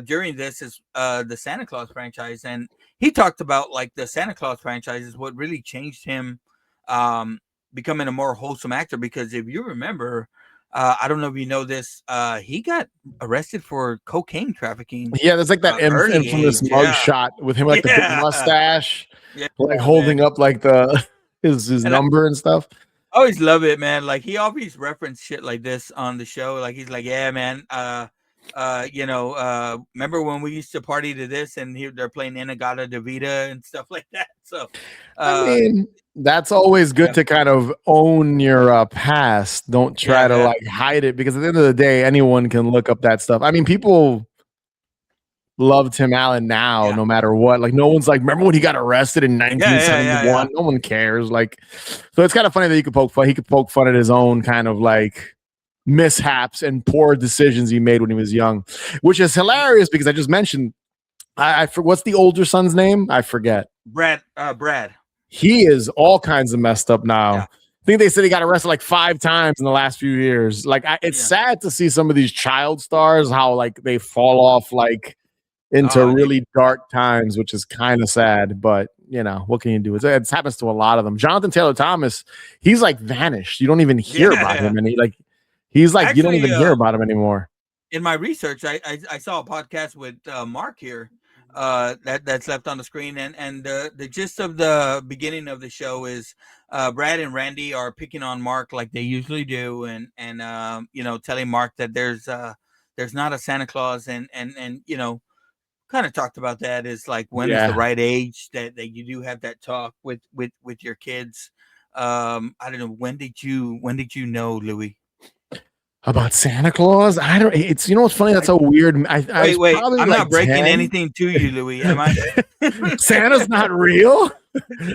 during this is the Santa Claus franchise. And he talked about like the Santa Claus franchise is what really changed him becoming a more wholesome actor. Because if you remember, I don't know if you know this, he got arrested for cocaine trafficking. Yeah, there's like that Early infamous age, mug yeah. shot with him like the big Yeah. mustache, Yeah, like holding man. up like the his And I number and stuff. always love it, man. Like he always referenced shit like this on the show. Like he's like, yeah, man. Remember when we used to party to this and they're playing Inagata Davida and stuff like that. So, I uh, mean, that's always good yeah, to kind of own your past. Don't try to yeah, like hide it because at the end of the day, anyone can look up that stuff. I mean, people love Tim Allen now, yeah, no matter what. Like, no one's like, remember when he got arrested in yeah. 1971? No one cares. Like, so it's kind of funny that you could poke fun. He could poke fun at his own kind of like mishaps and poor decisions he made when he was young, which is hilarious because I just mentioned, what's the older son's name? I forget. Brad. He is all kinds of messed up now. Yeah. I think they said he got arrested like 5 times in the last few years. Like, it's sad to see some of these child stars, how like they fall off like into really dark times, which is kind of sad. But what can you do? It happens to a lot of them. Jonathan Taylor Thomas, he's like vanished. You don't even hear about him, and he's like you don't even hear about him anymore. In my research, I saw a podcast with Mark here that's left on the screen, and the gist of the beginning of the show is Brad and Randy are picking on Mark like they usually do, and telling Mark that there's not a Santa Claus, and kind of talked about that is like when is the right age that you do have that talk with your kids. I don't know, when did you know, Louie? About Santa Claus? I don't. It's what's funny. That's a weird. Wait. I'm not breaking anything to you, Louie. Am I? Santa's not real.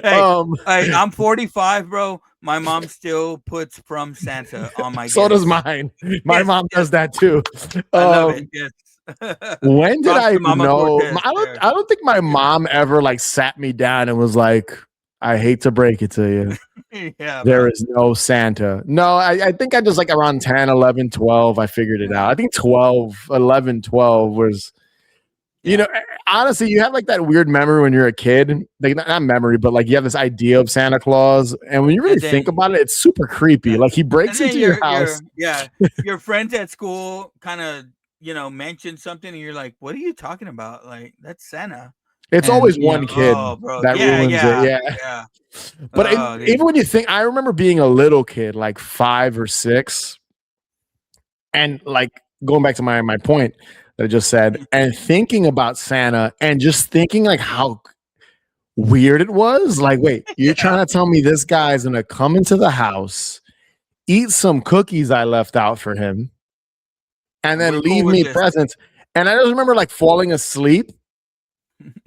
I'm 45, bro. My mom still puts "From Santa" on my. So does mine. My mom does that too. I love it. Yes. When did I know? Cortez, I don't think my mom ever like sat me down and was like, I hate to break it to you. There is no Santa. No, I think I just like around 10, 11, 12, I figured it out. I think 11, 12 was, honestly, you have like that weird memory when you're a kid. Like not memory, but like you have this idea of Santa Claus. And when you really think about it, it's super creepy. Like he breaks into your house. Your friends at school kind of, mention something and you're like, what are you talking about? Like, that's Santa. It's And, always you know, one kid oh, bro. that Yeah, ruins it. yeah, Yeah. yeah. But Oh, dude. even when you think, I remember being a little kid, like 5 or 6, and like going back to my point that I just said, and thinking about Santa and just thinking like how weird it was. Like, wait, you're trying to tell me this guy's gonna come into the house, eat some cookies I left out for him, and And then we're cool leave with me this. presents? And I just remember like falling asleep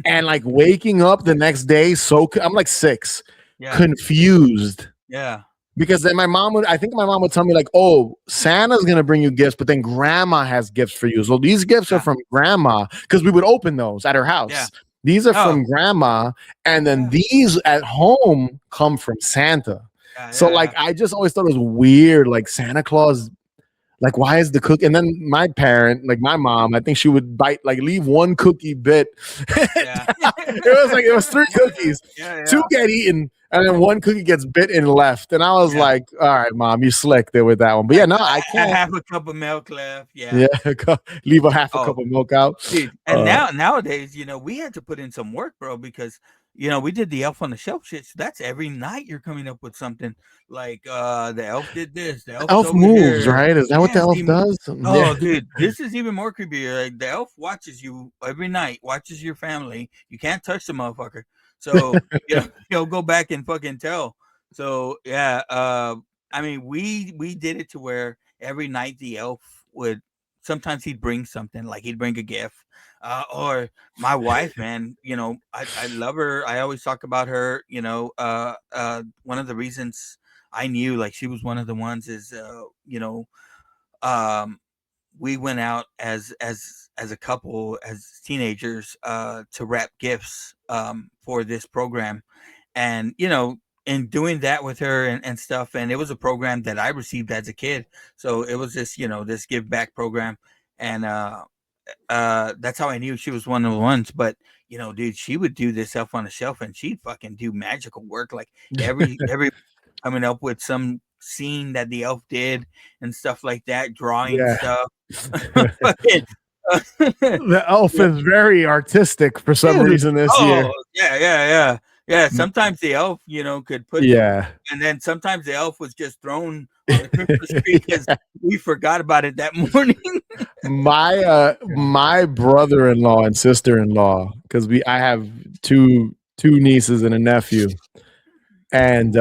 and like waking up the next day. So I'm like 6, Yeah, confused. yeah, Because then I think my mom would tell me like, oh, Santa's going to bring you gifts, but then grandma has gifts for you. So these gifts are yeah, from grandma because we would open those at her house. yeah. These are Oh, from grandma. And then yeah, these at home come from Santa. yeah, So yeah, like, yeah. I just always thought it was weird. Like Santa Claus, like, why is the cook? And then my parent, like my mom, I think she would leave one cookie bit. Yeah. It was 3 cookies. Yeah, 2 yeah. get eaten, and then 1 cookie gets bit and left. And I was Yeah. like, all right, mom, you slick there with that one. But yeah, no, I can't. Half a cup of milk left. Yeah. Yeah, leave a half a Oh, cup of milk out. dude. And nowadays, we had to put in some work, bro, because we did the elf on the shelf shit. So that's every night you're coming up with something like the elf did this, the elf's Elf over moves, here. right? Is that what the Yes, elf does? oh, Yeah. dude, this is even more creepy. Like the elf watches you every night, watches your family. You can't touch the motherfucker. So he'll go back and fucking tell. So yeah, I mean, we did it to where every night the elf would sometimes he'd bring something, like he'd bring a gift. Or my wife, man, I love her. I always talk about her. One of the reasons I knew like she was one of the ones is um we went out as a couple as teenagers to wrap gifts for this program, and in doing that with her and stuff, and it was a program that I received as a kid, so it was this give back program, and that's how I knew she was one of the ones. But dude, she would do this elf on the shelf and she'd fucking do magical work, like every coming up with some scene that the elf did and stuff like that, drawing Yeah. stuff. The elf is very artistic for some reason this year. Yeah. Sometimes the elf, could put Yeah. and then sometimes the elf was just thrown on the Christmas tree because we forgot about it that morning. My brother-in-law and sister-in-law, because I have two nieces and a nephew, and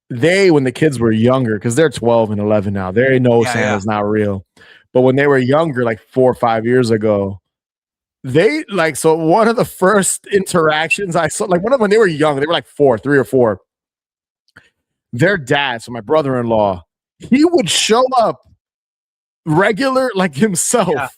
they, when the kids were younger, because they're 12 and 11 now, they know Santa's not real. But when they were younger, like 4 or 5 years ago, they so one of the first interactions I saw, like when they were young, they were like 3 or 4. Their dad, so my brother-in-law, he would show up regular like himself. Yeah.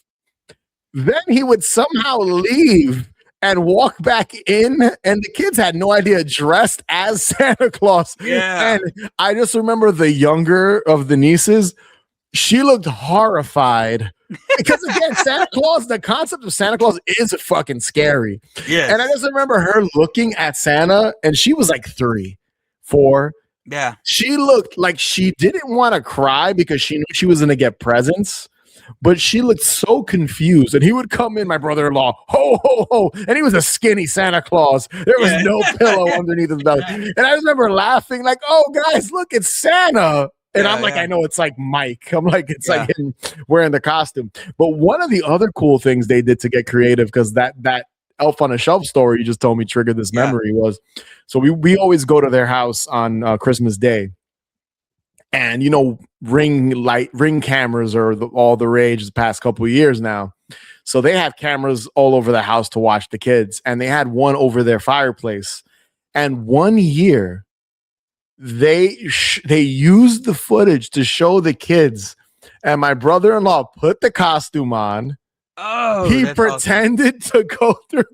Then he would somehow leave and walk back in, and the kids had no idea, dressed as Santa Claus. Yeah. And I just remember the younger of the nieces, she looked horrified because again, Santa Claus, the concept of Santa Claus is fucking scary. Yeah. And I just remember her looking at Santa, and she was like 3, 4. Yeah. She looked like she didn't want to cry because she knew she was going to get presents, but she looked so confused. And he would come in, my brother-in-law, ho, ho, ho. And he was a skinny Santa Claus. There was no pillow underneath his belly. And I remember laughing like, oh, guys, look, it's Santa. And I'm like, I know it's like Mike. I'm like, it's like him wearing the costume. But one of the other cool things they did to get creative, because that elf on a shelf story you just told me triggered this memory, was so we always go to their house on Christmas Day, and ring cameras are all the rage the past couple of years now. So they have cameras all over the house to watch the kids, and they had one over their fireplace. And one year they used the footage to show the kids, and my brother-in-law put the costume on. Oh, he pretended to go through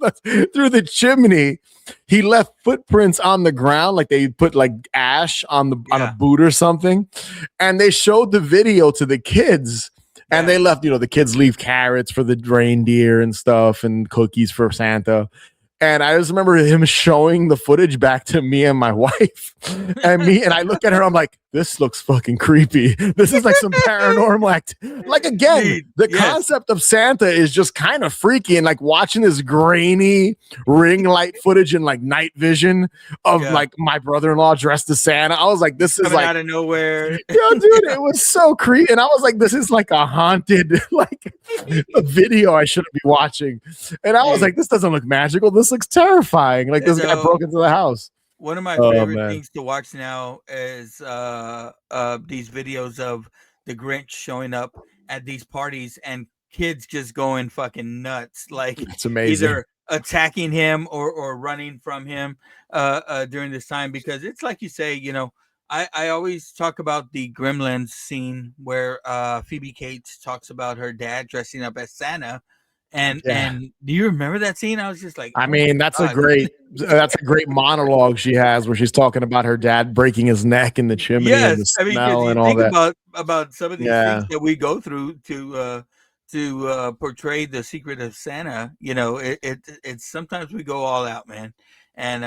the chimney. He left footprints on the ground, like they put like ash on a boot or something. And they showed the video to the kids, and they left, the kids leave carrots for the reindeer and stuff and cookies for Santa. And I just remember him showing the footage back to me and my wife. And I look at her, I'm like, this looks fucking creepy. This is like some paranormal act. Like, again, Dude, the yes. concept of Santa is just kind of freaky, and like watching this grainy ring light footage and like night vision of like my brother-in-law dressed as Santa. I was like, this is Coming like out of nowhere. yo, dude, it was so creepy. And I was like, this is like a haunted, like a video I shouldn't be watching. And I was like, this doesn't look magical. This looks terrifying. Like this guy broke into the house. One of my Oh, favorite man. things to watch now is these videos of the Grinch showing up at these parties and kids just going fucking nuts, like It's amazing. either attacking him or running from him during this time, because it's like you say, you know, I always talk about the Gremlins scene where Phoebe Cates talks about her dad dressing up as Santa. And do you remember that scene? I was just like, I mean, that's a great monologue she has where she's talking about her dad breaking his neck in the chimney and the I mean, 'cause smell you and all think that. about some of these things that we go through to portray the secret of Santa. You know, it's sometimes we go all out, man, and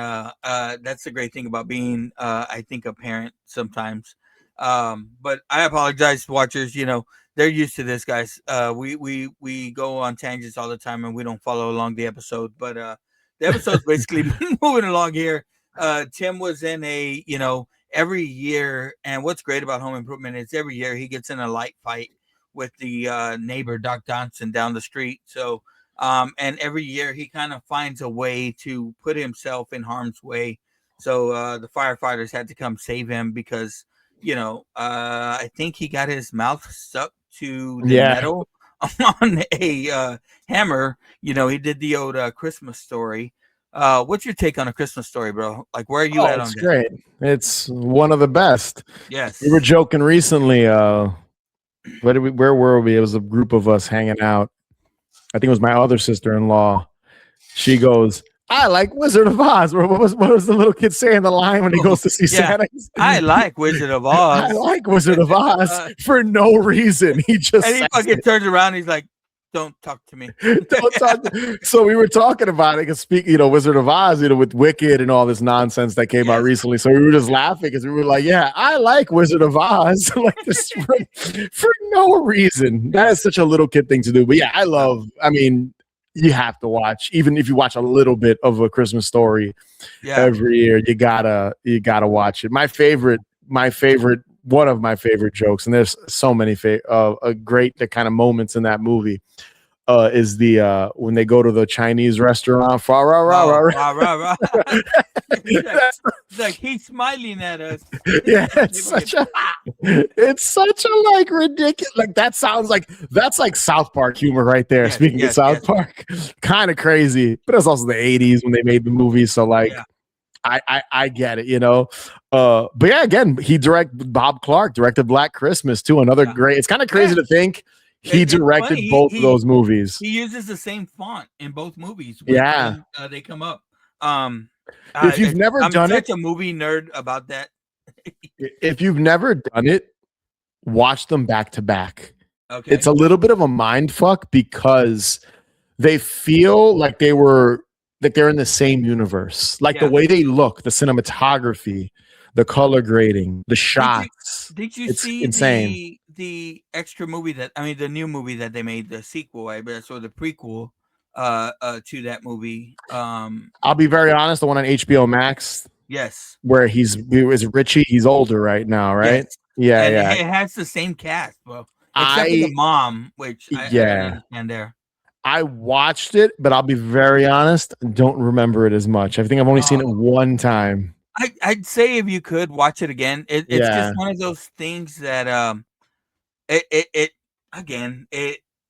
that's the great thing about being, I think, a parent sometimes. But I apologize, watchers. You know, they're used to this, guys. We go on tangents all the time and we don't follow along the episode. But the episode's basically moving along here. Tim was in a, you know, every year, and what's great about Home Improvement is every year he gets in a light fight with the neighbor Doc Johnson down the street. So and every year he kind of finds a way to put himself in harm's way. So the firefighters had to come save him because, you know, I think he got his mouth stuck to the metal on a hammer. You know, he did the old Christmas Story. What's your take on A Christmas Story, bro? Like, where are you at on It's that? great. It's one of the best. Yes. We were joking recently. Where were we? It was a group of us hanging out. I think it was my other sister-in-law. She goes, I like Wizard of Oz. What was the little kid saying the line when he goes to see Santa? I like Wizard of Oz. I like Wizard of Oz for no reason. He just and he fucking turns around. And he's like, "Don't talk to me." Don't talk. So we were talking about it because you know, Wizard of Oz, you know, with Wicked and all this nonsense that came out recently. So we were just laughing because we were like, "Yeah, I like Wizard of Oz," like this for no reason. That is such a little kid thing to do. But yeah, I mean, you have to watch, even if you watch a little bit of A Christmas Story every year, you gotta watch it. My favorite, one of my favorite jokes, and there's so many great kind of moments in that movie, is the when they go to the Chinese restaurant. It's like he's smiling at us. Yeah, it's such a like ridiculous. Like that sounds like that's like South Park humor right there. Speaking of South Park, kind of crazy, but it's also the '80s when they made the movie. So like, I get it, you know. But yeah, again, Bob Clark directed Black Christmas too. Another great. It's kind of crazy to think he directed both of those movies. He uses the same font in both movies. When they come up. If you've never done it, I'm such a movie nerd about that. If you've never done it, watch them back to back. Okay. It's a little bit of a mind fuck because they feel like they're in the same universe. Like the way they look, the cinematography, the color grading, the shots. Did you see insane. the extra movie the new movie that they made, the sequel, I guess, or the prequel to that movie? I'll be very honest, the one on HBO Max. Yes. Where he was Richie, he's older right now, right? Yes. Yeah. It has the same cast, bro. Except for the mom, which I understand there. I watched it, but I'll be very honest, don't remember it as much. I think I've only seen it one time. I'd say if you could watch it again, it's just one of those things that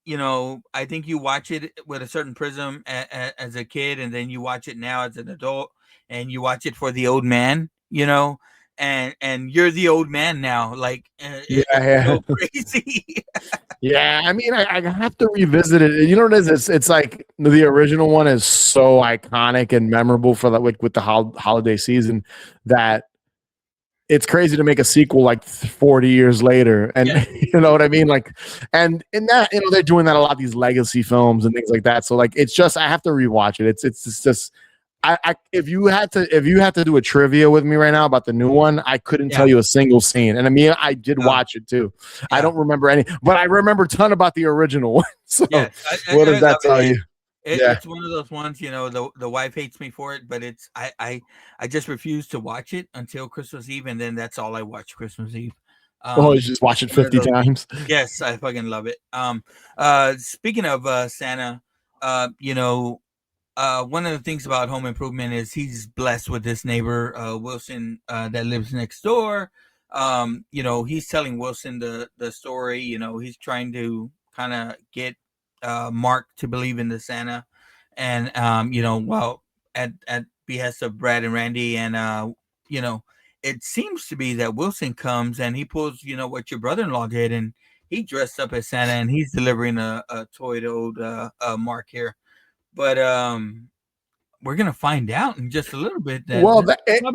you know, I think you watch it with a certain prism as a kid, and then you watch it now as an adult, and you watch it for the old man, you know, and you're the old man now, like it's so crazy. Yeah, I mean, I have to revisit it. You know what it is? It's like the original one is so iconic and memorable for that, like with the holiday season, that it's crazy to make a sequel like 40 years later. And you know what I mean? Like, and in that, you know, they're doing that a lot, these legacy films and things like that. So like, it's just, I have to rewatch it. It's just, if you had to do a trivia with me right now about the new one, I couldn't tell Yeah. you a single scene. And I mean, I did watch it too. I don't remember any, but I remember a ton about the original one. So Yes, what does that love tell it. you? Yeah. It's one of those ones, the wife hates me for it, but it's I just refuse to watch it until Christmas Eve, and then that's all I watch Christmas Eve. Oh, you just watch it one of 50 those- times. Yes, I fucking love it. Speaking of Santa, one of the things about Home Improvement is he's blessed with this neighbor, Wilson, that lives next door. He's telling Wilson the story. He's trying to kind of get Mark to believe in the Santa, and well, at behest of Brad and Randy, and it seems to be that Wilson comes and he pulls, what your brother-in-law did, and he dressed up as Santa and he's delivering a toy to old Mark here. But we're gonna find out in just a little bit. Well,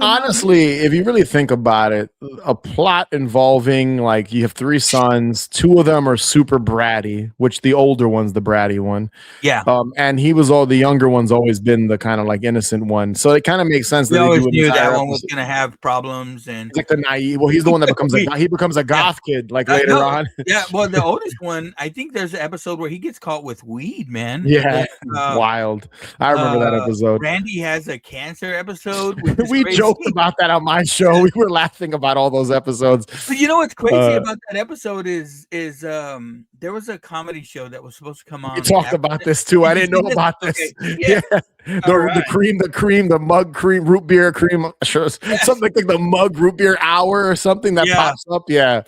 honestly, if you really think about it, a plot involving like you have 3 sons, 2 of them are super bratty, which the older one's the bratty one. Yeah. And the younger one's always been the kind of like innocent one. So it kind of makes sense We that always they do knew an that entire one was episode. gonna have problems, and He's like the naive. Well, he's the one that becomes he becomes a goth kid like later no, on. Yeah, well, the oldest one, I think there's an episode where he gets caught with weed, man. Yeah, wild. I remember that episode. Randy has a cancer episode. We joked about that on my show. We were laughing about all those episodes. But you know what's crazy about that episode is there was a comedy show that was supposed to come on. We talked about this too. I didn't know about this. Okay. Yeah. The mug cream, root beer cream, something like the mug root beer hour or something that pops up. Yeah.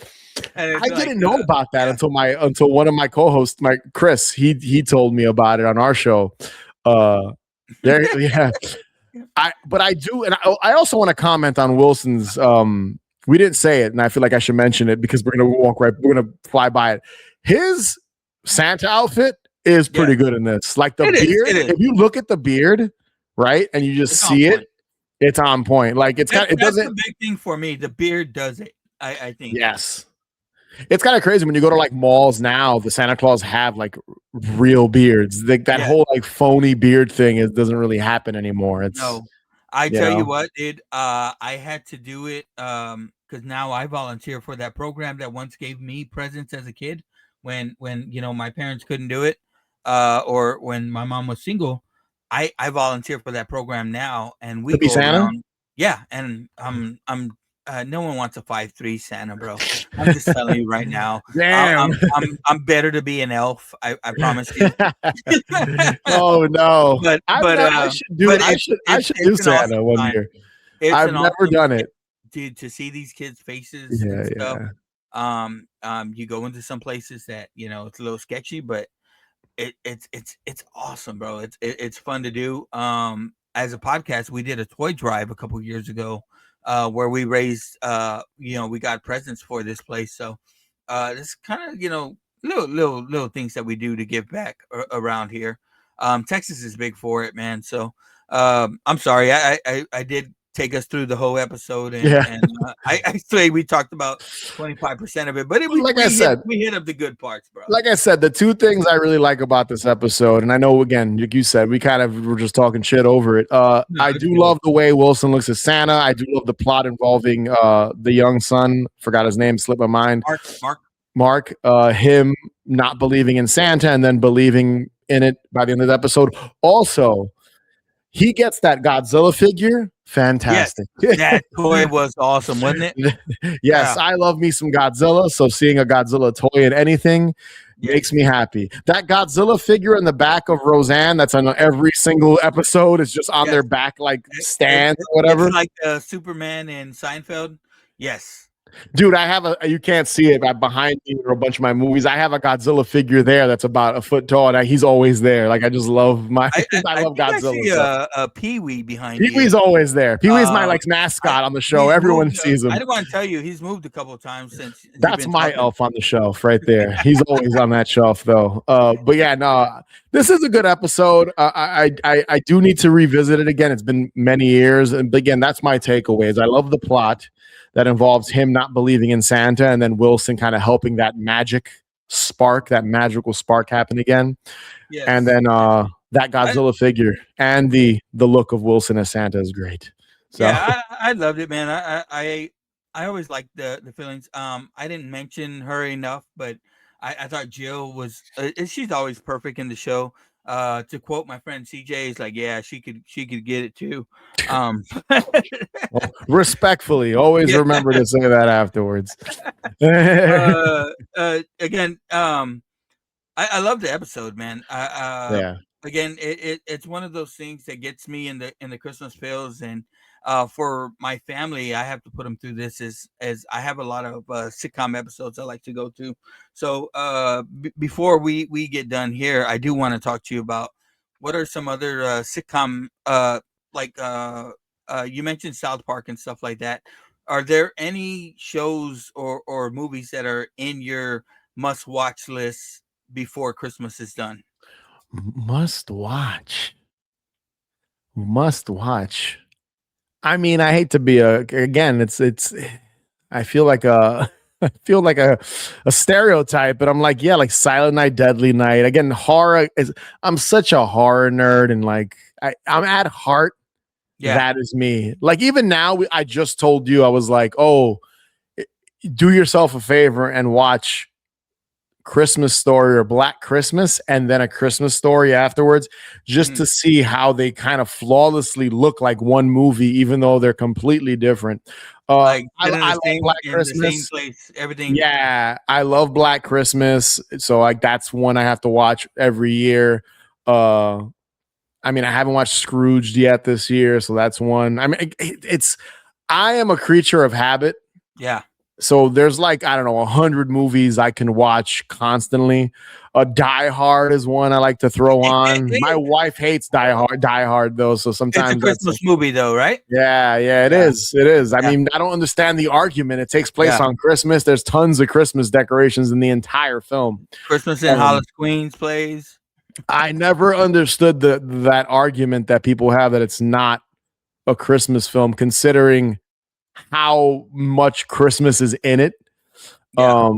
I didn't know about that until one of my co-hosts, Chris, he told me about it on our show. Yeah. I do, and I also want to comment on Wilson's. We didn't say it, and I feel like I should mention it because we're gonna fly by it. His Santa outfit is pretty good in this. Like the beard, if you look at the beard, right, and you just see it, it's on point. Like it doesn't. That's a big thing for me. The beard does it. I think. Yes. It's kind of crazy when you go to like malls now. The Santa Claus have like real beards. That whole like phony beard thing doesn't really happen anymore. I tell you what, I had to do it because now I volunteer for that program that once gave me presents as a kid when my parents couldn't do it, or when my mom was single. I volunteer for that program now, and we go around. Yeah, and I'm no one wants a 5'3" Santa, bro. I'm just telling you right now. Damn. I'm better to be an elf. I promise you. Oh no! I should do Santa awesome one year. I've never done it. Dude, to see these kids' faces and stuff. You go into some places that it's a little sketchy, but it's awesome, bro. It's fun to do. As a podcast, we did a toy drive a couple years ago. Where we raised, we got presents for this place. So this kind of, little things that we do to give back around here. Texas is big for it, man. So I'm sorry, I did take us through the whole episode, and I say we talked about 25% of it, but we hit up the good parts, bro. Like I said, the 2 things I really like about this episode, and I know again, like you said, we kind of were just talking shit over it. I do love the way Wilson looks at Santa. I do love the plot involving the young son. Forgot his name, slipped my mind. Mark. Him not believing in Santa and then believing in it by the end of the episode. Also, he gets that Godzilla figure. Fantastic. Yes, that toy was awesome, wasn't it? Yes, I love me some Godzilla. So seeing a Godzilla toy in anything makes me happy. That Godzilla figure in the back of Roseanne, that's on every single episode, is just on their back, like stand or whatever. It's like Superman in Seinfeld. Yes. Dude, I have you can't see it, but behind me are a bunch of my movies. I have a Godzilla figure there that's about a foot tall, and he's always there. Like I just love I love Godzilla. I see a Pee-wee behind you. Pee-wee's always there. Pee-wee's my like mascot on the show. Everyone sees him. I want to tell you, he's moved a couple of times since. That's my elf on the shelf right there. He's always on that shelf though. But yeah, no, this is a good episode. I do need to revisit it again. It's been many years, and again, that's my takeaways. I love the plot that involves him not believing in Santa and then Wilson kind of helping that magical spark happen again. Yes. And then that Godzilla figure and the look of Wilson as Santa is great. So Yeah, I loved it, man. I always liked the feelings. I didn't mention her enough, but I thought Jill was. She's always perfect in the show. To quote my friend CJ, is like, yeah, she could get it too. well, respectfully, always Yeah. remember to say that afterwards. Again, I love the episode, man. Yeah. Again, it's one of those things that gets me in the Christmas feels, and for my family, I have to put them through this as I have a lot of sitcom episodes I like to go to. So before we get done here, I do want to talk to you about what are some other sitcom like you mentioned South Park and stuff like that. Are there any shows or movies that are in your must watch list before Christmas is done? Must watch. Must watch. I mean, I hate to be again, it's I feel like a I feel like a stereotype, but I'm like, yeah, like Silent Night, Deadly Night. Again, horror is I'm such a horror nerd, and like I'm at heart, Yeah, that is me. Like even now, I just told you, I was like, oh, do yourself a favor and watch Christmas Story or Black Christmas and then A Christmas Story afterwards, just to see how they kind of flawlessly look like one movie, even though they're completely different. like I love Black in the same Christmas. place, everything. Yeah, I love Black Christmas. So like that's one I have to watch every year. I mean, I haven't watched Scrooged yet this year, so that's one. I mean, it's I am a creature of habit. Yeah, So there's like, I don't know, 100 movies I can watch constantly. Die Hard is one I like to throw on. My wife hates Die Hard though, so it's a sometimes that's Christmas movie though, right? yeah, it Yeah. is. It is. I Yeah. mean, I don't understand the argument. It takes place Yeah. on Christmas. There's tons of Christmas decorations in the entire film. Christmas in Hollis Queens plays. I never understood that argument that people have that it's not a Christmas film, considering how much Christmas is in it. Yeah.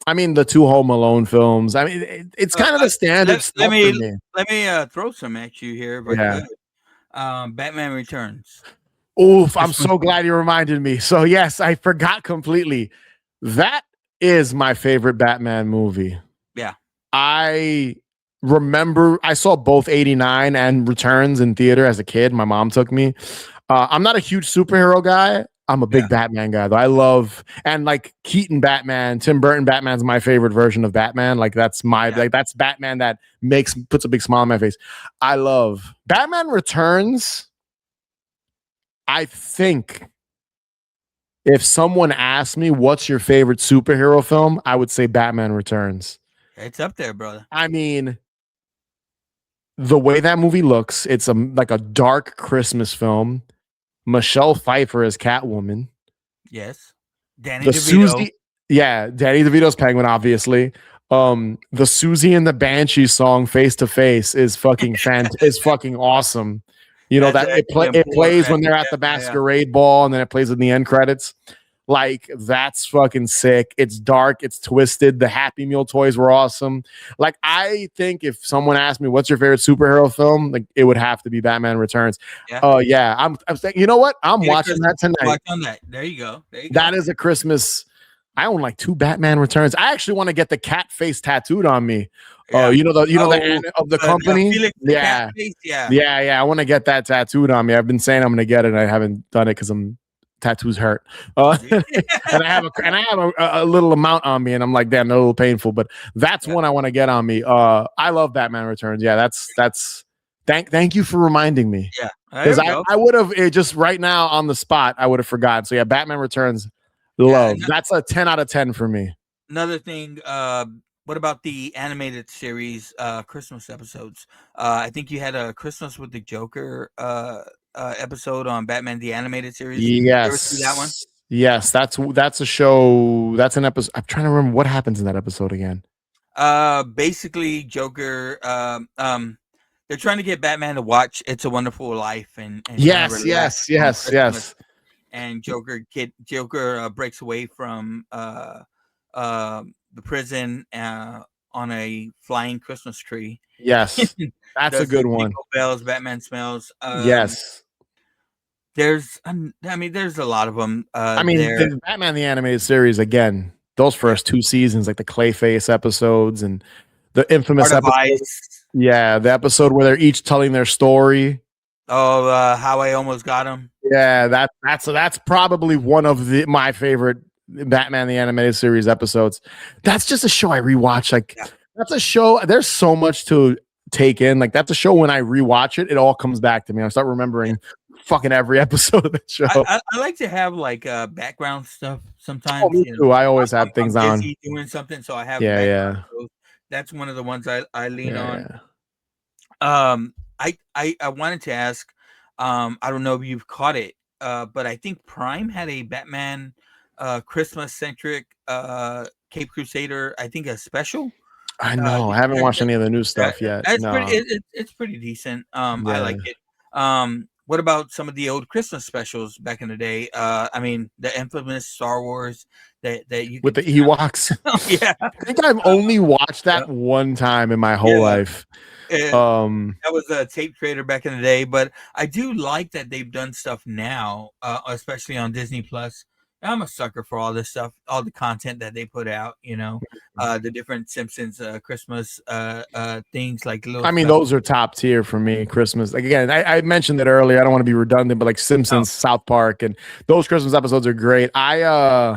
I mean, the two Home Alone films. I mean, it's kind of the standard Let stuff me for me. let me throw some at you here if I Yeah. could. Batman Returns. Oof, I'm This so glad you reminded me. So yes, I forgot completely. That is my favorite Batman movie. Yeah. I remember I saw both 89 and Returns in theater as a kid. My mom took me. I'm not a huge superhero guy. I'm a big Batman guy though. I love and like Keaton Batman, Tim Burton Batman's my favorite version of Batman. Like that's like that's Batman that puts a big smile on my face. I love Batman Returns. I think if someone asked me what's your favorite superhero film, I would say Batman Returns. It's up there, brother. I mean, the way that movie looks, it's like a dark Christmas film. Michelle Pfeiffer as Catwoman. Yes. Danny The DeVito. Susie, yeah, Danny DeVito's Penguin, obviously. The Susie and the Banshee song "Face to Face" is fucking is fucking awesome. You know That's that it plays when they're at the masquerade ball, and then it plays in the end credits. Like that's fucking sick. It's dark. It's twisted. The Happy Meal toys were awesome. Like I think if someone asked me what's your favorite superhero film, like it would have to be Batman Returns. Yeah. I'm saying, you know what? I'm watching that tonight. Watch on that. There you go. That is a Christmas. I own like 2 Batman Returns. I actually want to get the cat face tattooed on me. Yeah. You know the of the company. Yeah. Yeah. I want to get that tattooed on me. I've been saying I'm going to get it. I haven't done it because tattoos hurt. And I have a little amount on me, and I'm like, damn, they're a little painful. But that's one I want to get on me. I love Batman Returns. Yeah, that's. Thank you for reminding me. Yeah, because I would have just right now on the spot I would have forgotten. So yeah, Batman Returns. Love. That's a 10 out of 10 for me. Another thing, what about the animated series Christmas episodes? I think you had a Christmas with the Joker episode on Batman the Animated Series. Yes. You ever see that one? Yes, that's a show. That's an episode. I'm trying to remember what happens in that episode again. Basically Joker they're trying to get Batman to watch It's a Wonderful Life and yes. And Joker breaks away from the prison on a flying Christmas tree. Yes, that's a Does the good one. Jingle Bells, Batman Smells. Yes. There's a lot of them. I mean, There, the Batman the Animated Series, again, those first two seasons, like the Clayface episodes and the infamous Art of episode. Ice. Yeah, the episode where they're each telling their story. Oh, How I Almost Got Him. Yeah, that's probably one of my favorite Batman the Animated Series episodes. That's just a show I rewatch. Like that's a show. There's so much to take in. Like that's a show when I rewatch it, it all comes back to me. I start remembering fucking every episode of that show. I like to have like background stuff sometimes. Oh, me too. I always have I'm things on. busy doing something, so I have Yeah. shows. That's one of the ones I lean on. Yeah. I wanted to ask, I don't know if you've caught it, but I think Prime had a Batman Christmas centric Cape Crusader, I think a special. I know. I haven't watched any of the new stuff yet. That's No. it's pretty decent. I Yeah. like it. What about some of the old Christmas specials back in the day? I mean, the infamous Star Wars that you With the could- Ewoks. yeah, I think I've only watched that one time in my whole life. that was a tape trader back in the day, but I do like that they've done stuff now, especially on Disney Plus. I'm a sucker for all this stuff, all the content that they put out. The different Simpsons Christmas things like little. I mean, stuff. those are top tier for me. Christmas, like again, I mentioned it earlier. I don't want to be redundant, but like Simpsons, South Park, and those Christmas episodes are great. I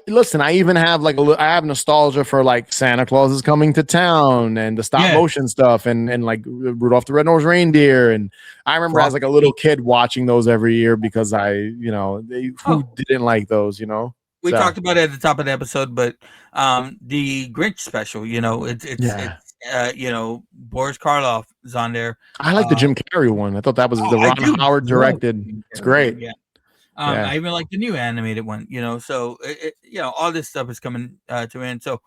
listen. I even have I have nostalgia for like Santa Claus is coming to town and the stop motion stuff and like Rudolph the Red-Nosed Reindeer. And I remember as like a little kid watching those every year because who didn't like those, We talked about it at the top of the episode, but the Grinch special, Boris Karloff is on there. I like the Jim Carrey one. I thought that was the Ron Howard directed. It's great. Yeah. I even like the new animated one, so all this stuff is coming to end. So,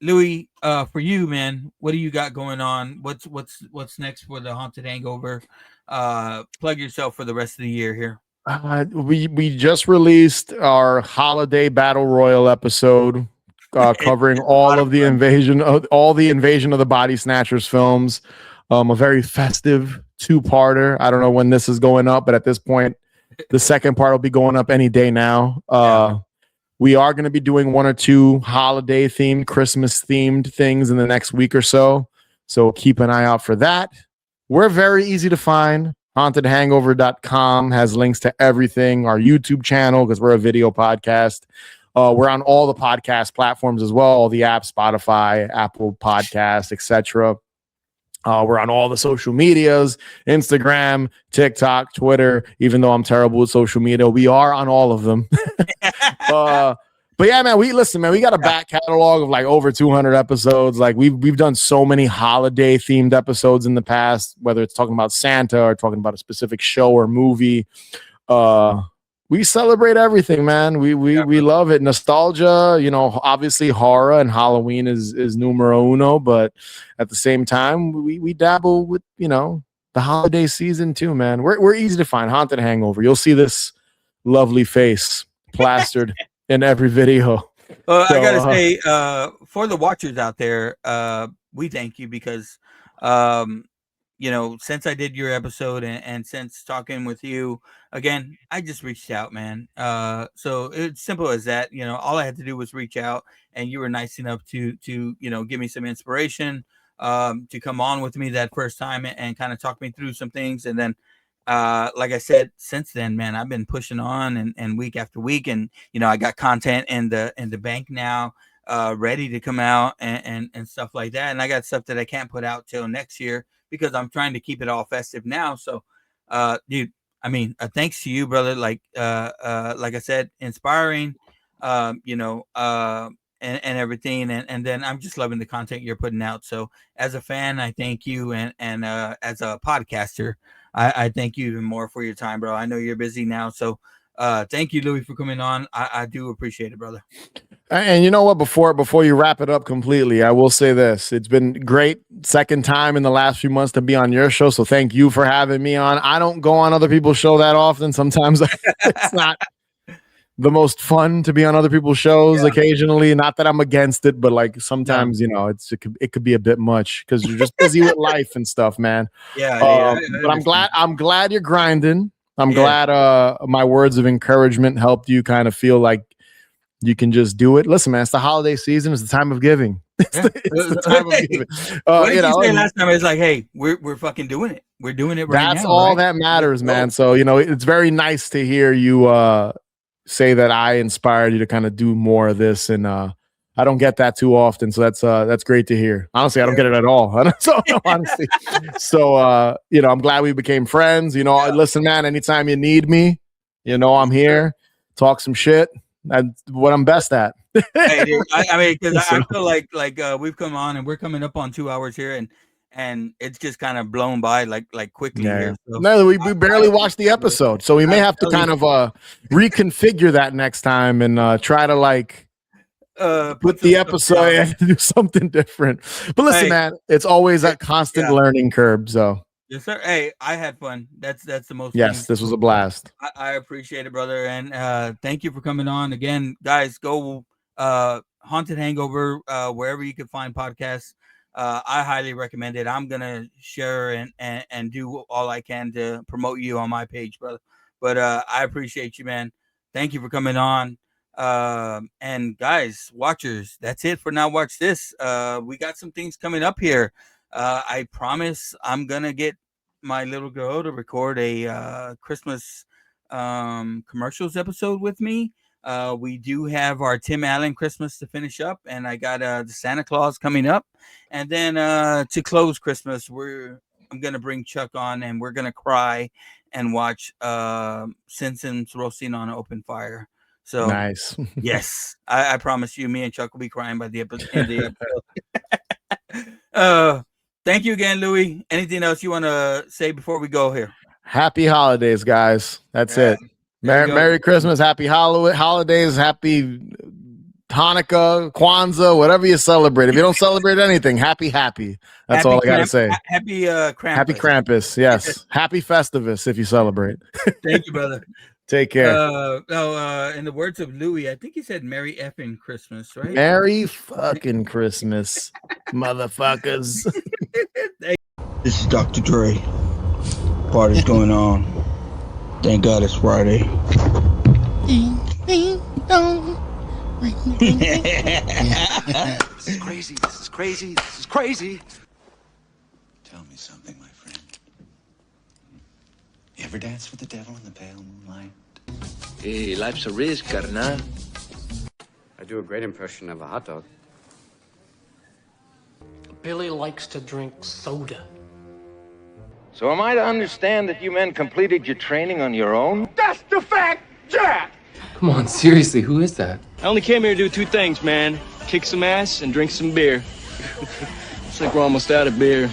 Louie, for you, man, what do you got going on? What's next for the Haunted Hangover? Plug yourself for the rest of the year here. We just released our holiday battle royal episode, covering all the invasion of the Body Snatchers films. A very festive 2-parter. I don't know when this is going up, but at this point, the second part will be going up any day now. We are going to be doing 1 or 2 holiday themed, Christmas themed things in the next week or so. So keep an eye out for that. We're very easy to find. HauntedHangover.com has links to everything. Our YouTube channel, because we're a video podcast. We're on all the podcast platforms as well, all the apps, Spotify, Apple Podcasts, etc. We're on all the social medias, Instagram, TikTok, Twitter. Even though I'm terrible with social media, we are on all of them. But yeah, man, we got a back catalog of like over 200 episodes. Like we've done so many holiday themed episodes in the past, whether it's talking about Santa or talking about a specific show or movie. We celebrate everything, man. We love it. Nostalgia, obviously horror and Halloween is numero uno, but at the same time, we dabble with, the holiday season too, man. We're easy to find. Haunted Hangover. You'll see this lovely face plastered in every video. Well, I gotta say, for the watchers out there, we thank you because since I did your episode and since talking with you again, I just reached out, man. So it's simple as that. All I had to do was reach out, and you were nice enough to give me some inspiration, to come on with me that first time and kind of talk me through some things. And then, like I said, since then, man, I've been pushing on and week after week, and I got content in the bank now, ready to come out and stuff like that. And I got stuff that I can't put out till next year, because I'm trying to keep it all festive now. So, dude, I mean, thanks to you, brother. Like I said, inspiring, and everything. And then I'm just loving the content you're putting out. So as a fan, I thank you. And as a podcaster, I thank you even more for your time, bro. I know you're busy now. So thank you, Louie, for coming on. I do appreciate it, brother. And you know what? Before you wrap it up completely, I will say this. It's been great, second time in the last few months to be on your show. So thank you for having me on. I don't go on other people's show that often. Sometimes it's not the most fun to be on other people's shows occasionally. Not that I'm against it, but like sometimes, it could be a bit much because you're just busy with life and stuff, man. But I'm glad you're grinding. I'm glad my words of encouragement helped you kind of feel like you can just do it. Listen, man, it's the holiday season. It's the time of giving. It's the time of giving. What did you say last time? It's like, hey, we're fucking doing it. We're doing it right now. That's all that matters, man. So, it's very nice to hear you say that I inspired you to kind of do more of this. And I don't get that too often. So that's great to hear. Honestly, I don't get it at all. Honestly. So, I'm glad we became friends. Listen, man, anytime you need me, I'm here. Talk some shit. That's what I'm best at. Hey, dude, I mean, because I feel like we've come on and we're coming up on 2 hours here, and it's just kind of blown by like quickly here. So, no, we barely watched the episode, so we may have to kind of reconfigure that next time and try to put the episode and do something different. But listen, man, it's always that constant learning curve. So. Yes, sir. Hey, I had fun. That's the most. Yes, this was a blast. I appreciate it, brother, and thank you for coming on again, guys. Go Haunted Hangover wherever you can find podcasts. I highly recommend it. I'm gonna share and do all I can to promote you on my page, brother. But I appreciate you, man. Thank you for coming on. And guys, watchers, that's it for Now Watch This. We got some things coming up here. I promise I'm gonna get my little girl to record a Christmas commercials episode with me. We do have our Tim Allen Christmas to finish up, and I got the Santa Claus coming up, and then to close Christmas, I'm gonna bring Chuck on, and we're gonna cry and watch Simpsons roasting on an open fire. So nice. Yes, I promise you, me and Chuck will be crying by the end of the episode. Thank you again, Louie. Anything else you want to say before we go here? Happy holidays, guys. That's it. Merry Christmas, happy holidays, happy Hanukkah, Kwanzaa, whatever you celebrate. If you don't celebrate anything, happy. That's all I got to say. Happy Krampus. Happy Krampus, yes. Happy Festivus if you celebrate. Thank you, brother. Take care. In the words of Louie, I think he said Merry effing Christmas, right? Merry fucking Christmas, motherfuckers. This is Dr. Dre. Party's going on. Thank God it's Friday. This is crazy. This is crazy. This is crazy. Tell me something, my friend. You ever dance with the devil in the pale moonlight? Hey, life's a risk, carnal. I do a great impression of a hot dog. Billy likes to drink soda. So am I to understand that you men completed your training on your own? That's the fact, Jack! Come on, seriously, who is that? I only came here to do two things, man. Kick some ass and drink some beer. Looks like we're almost out of beer.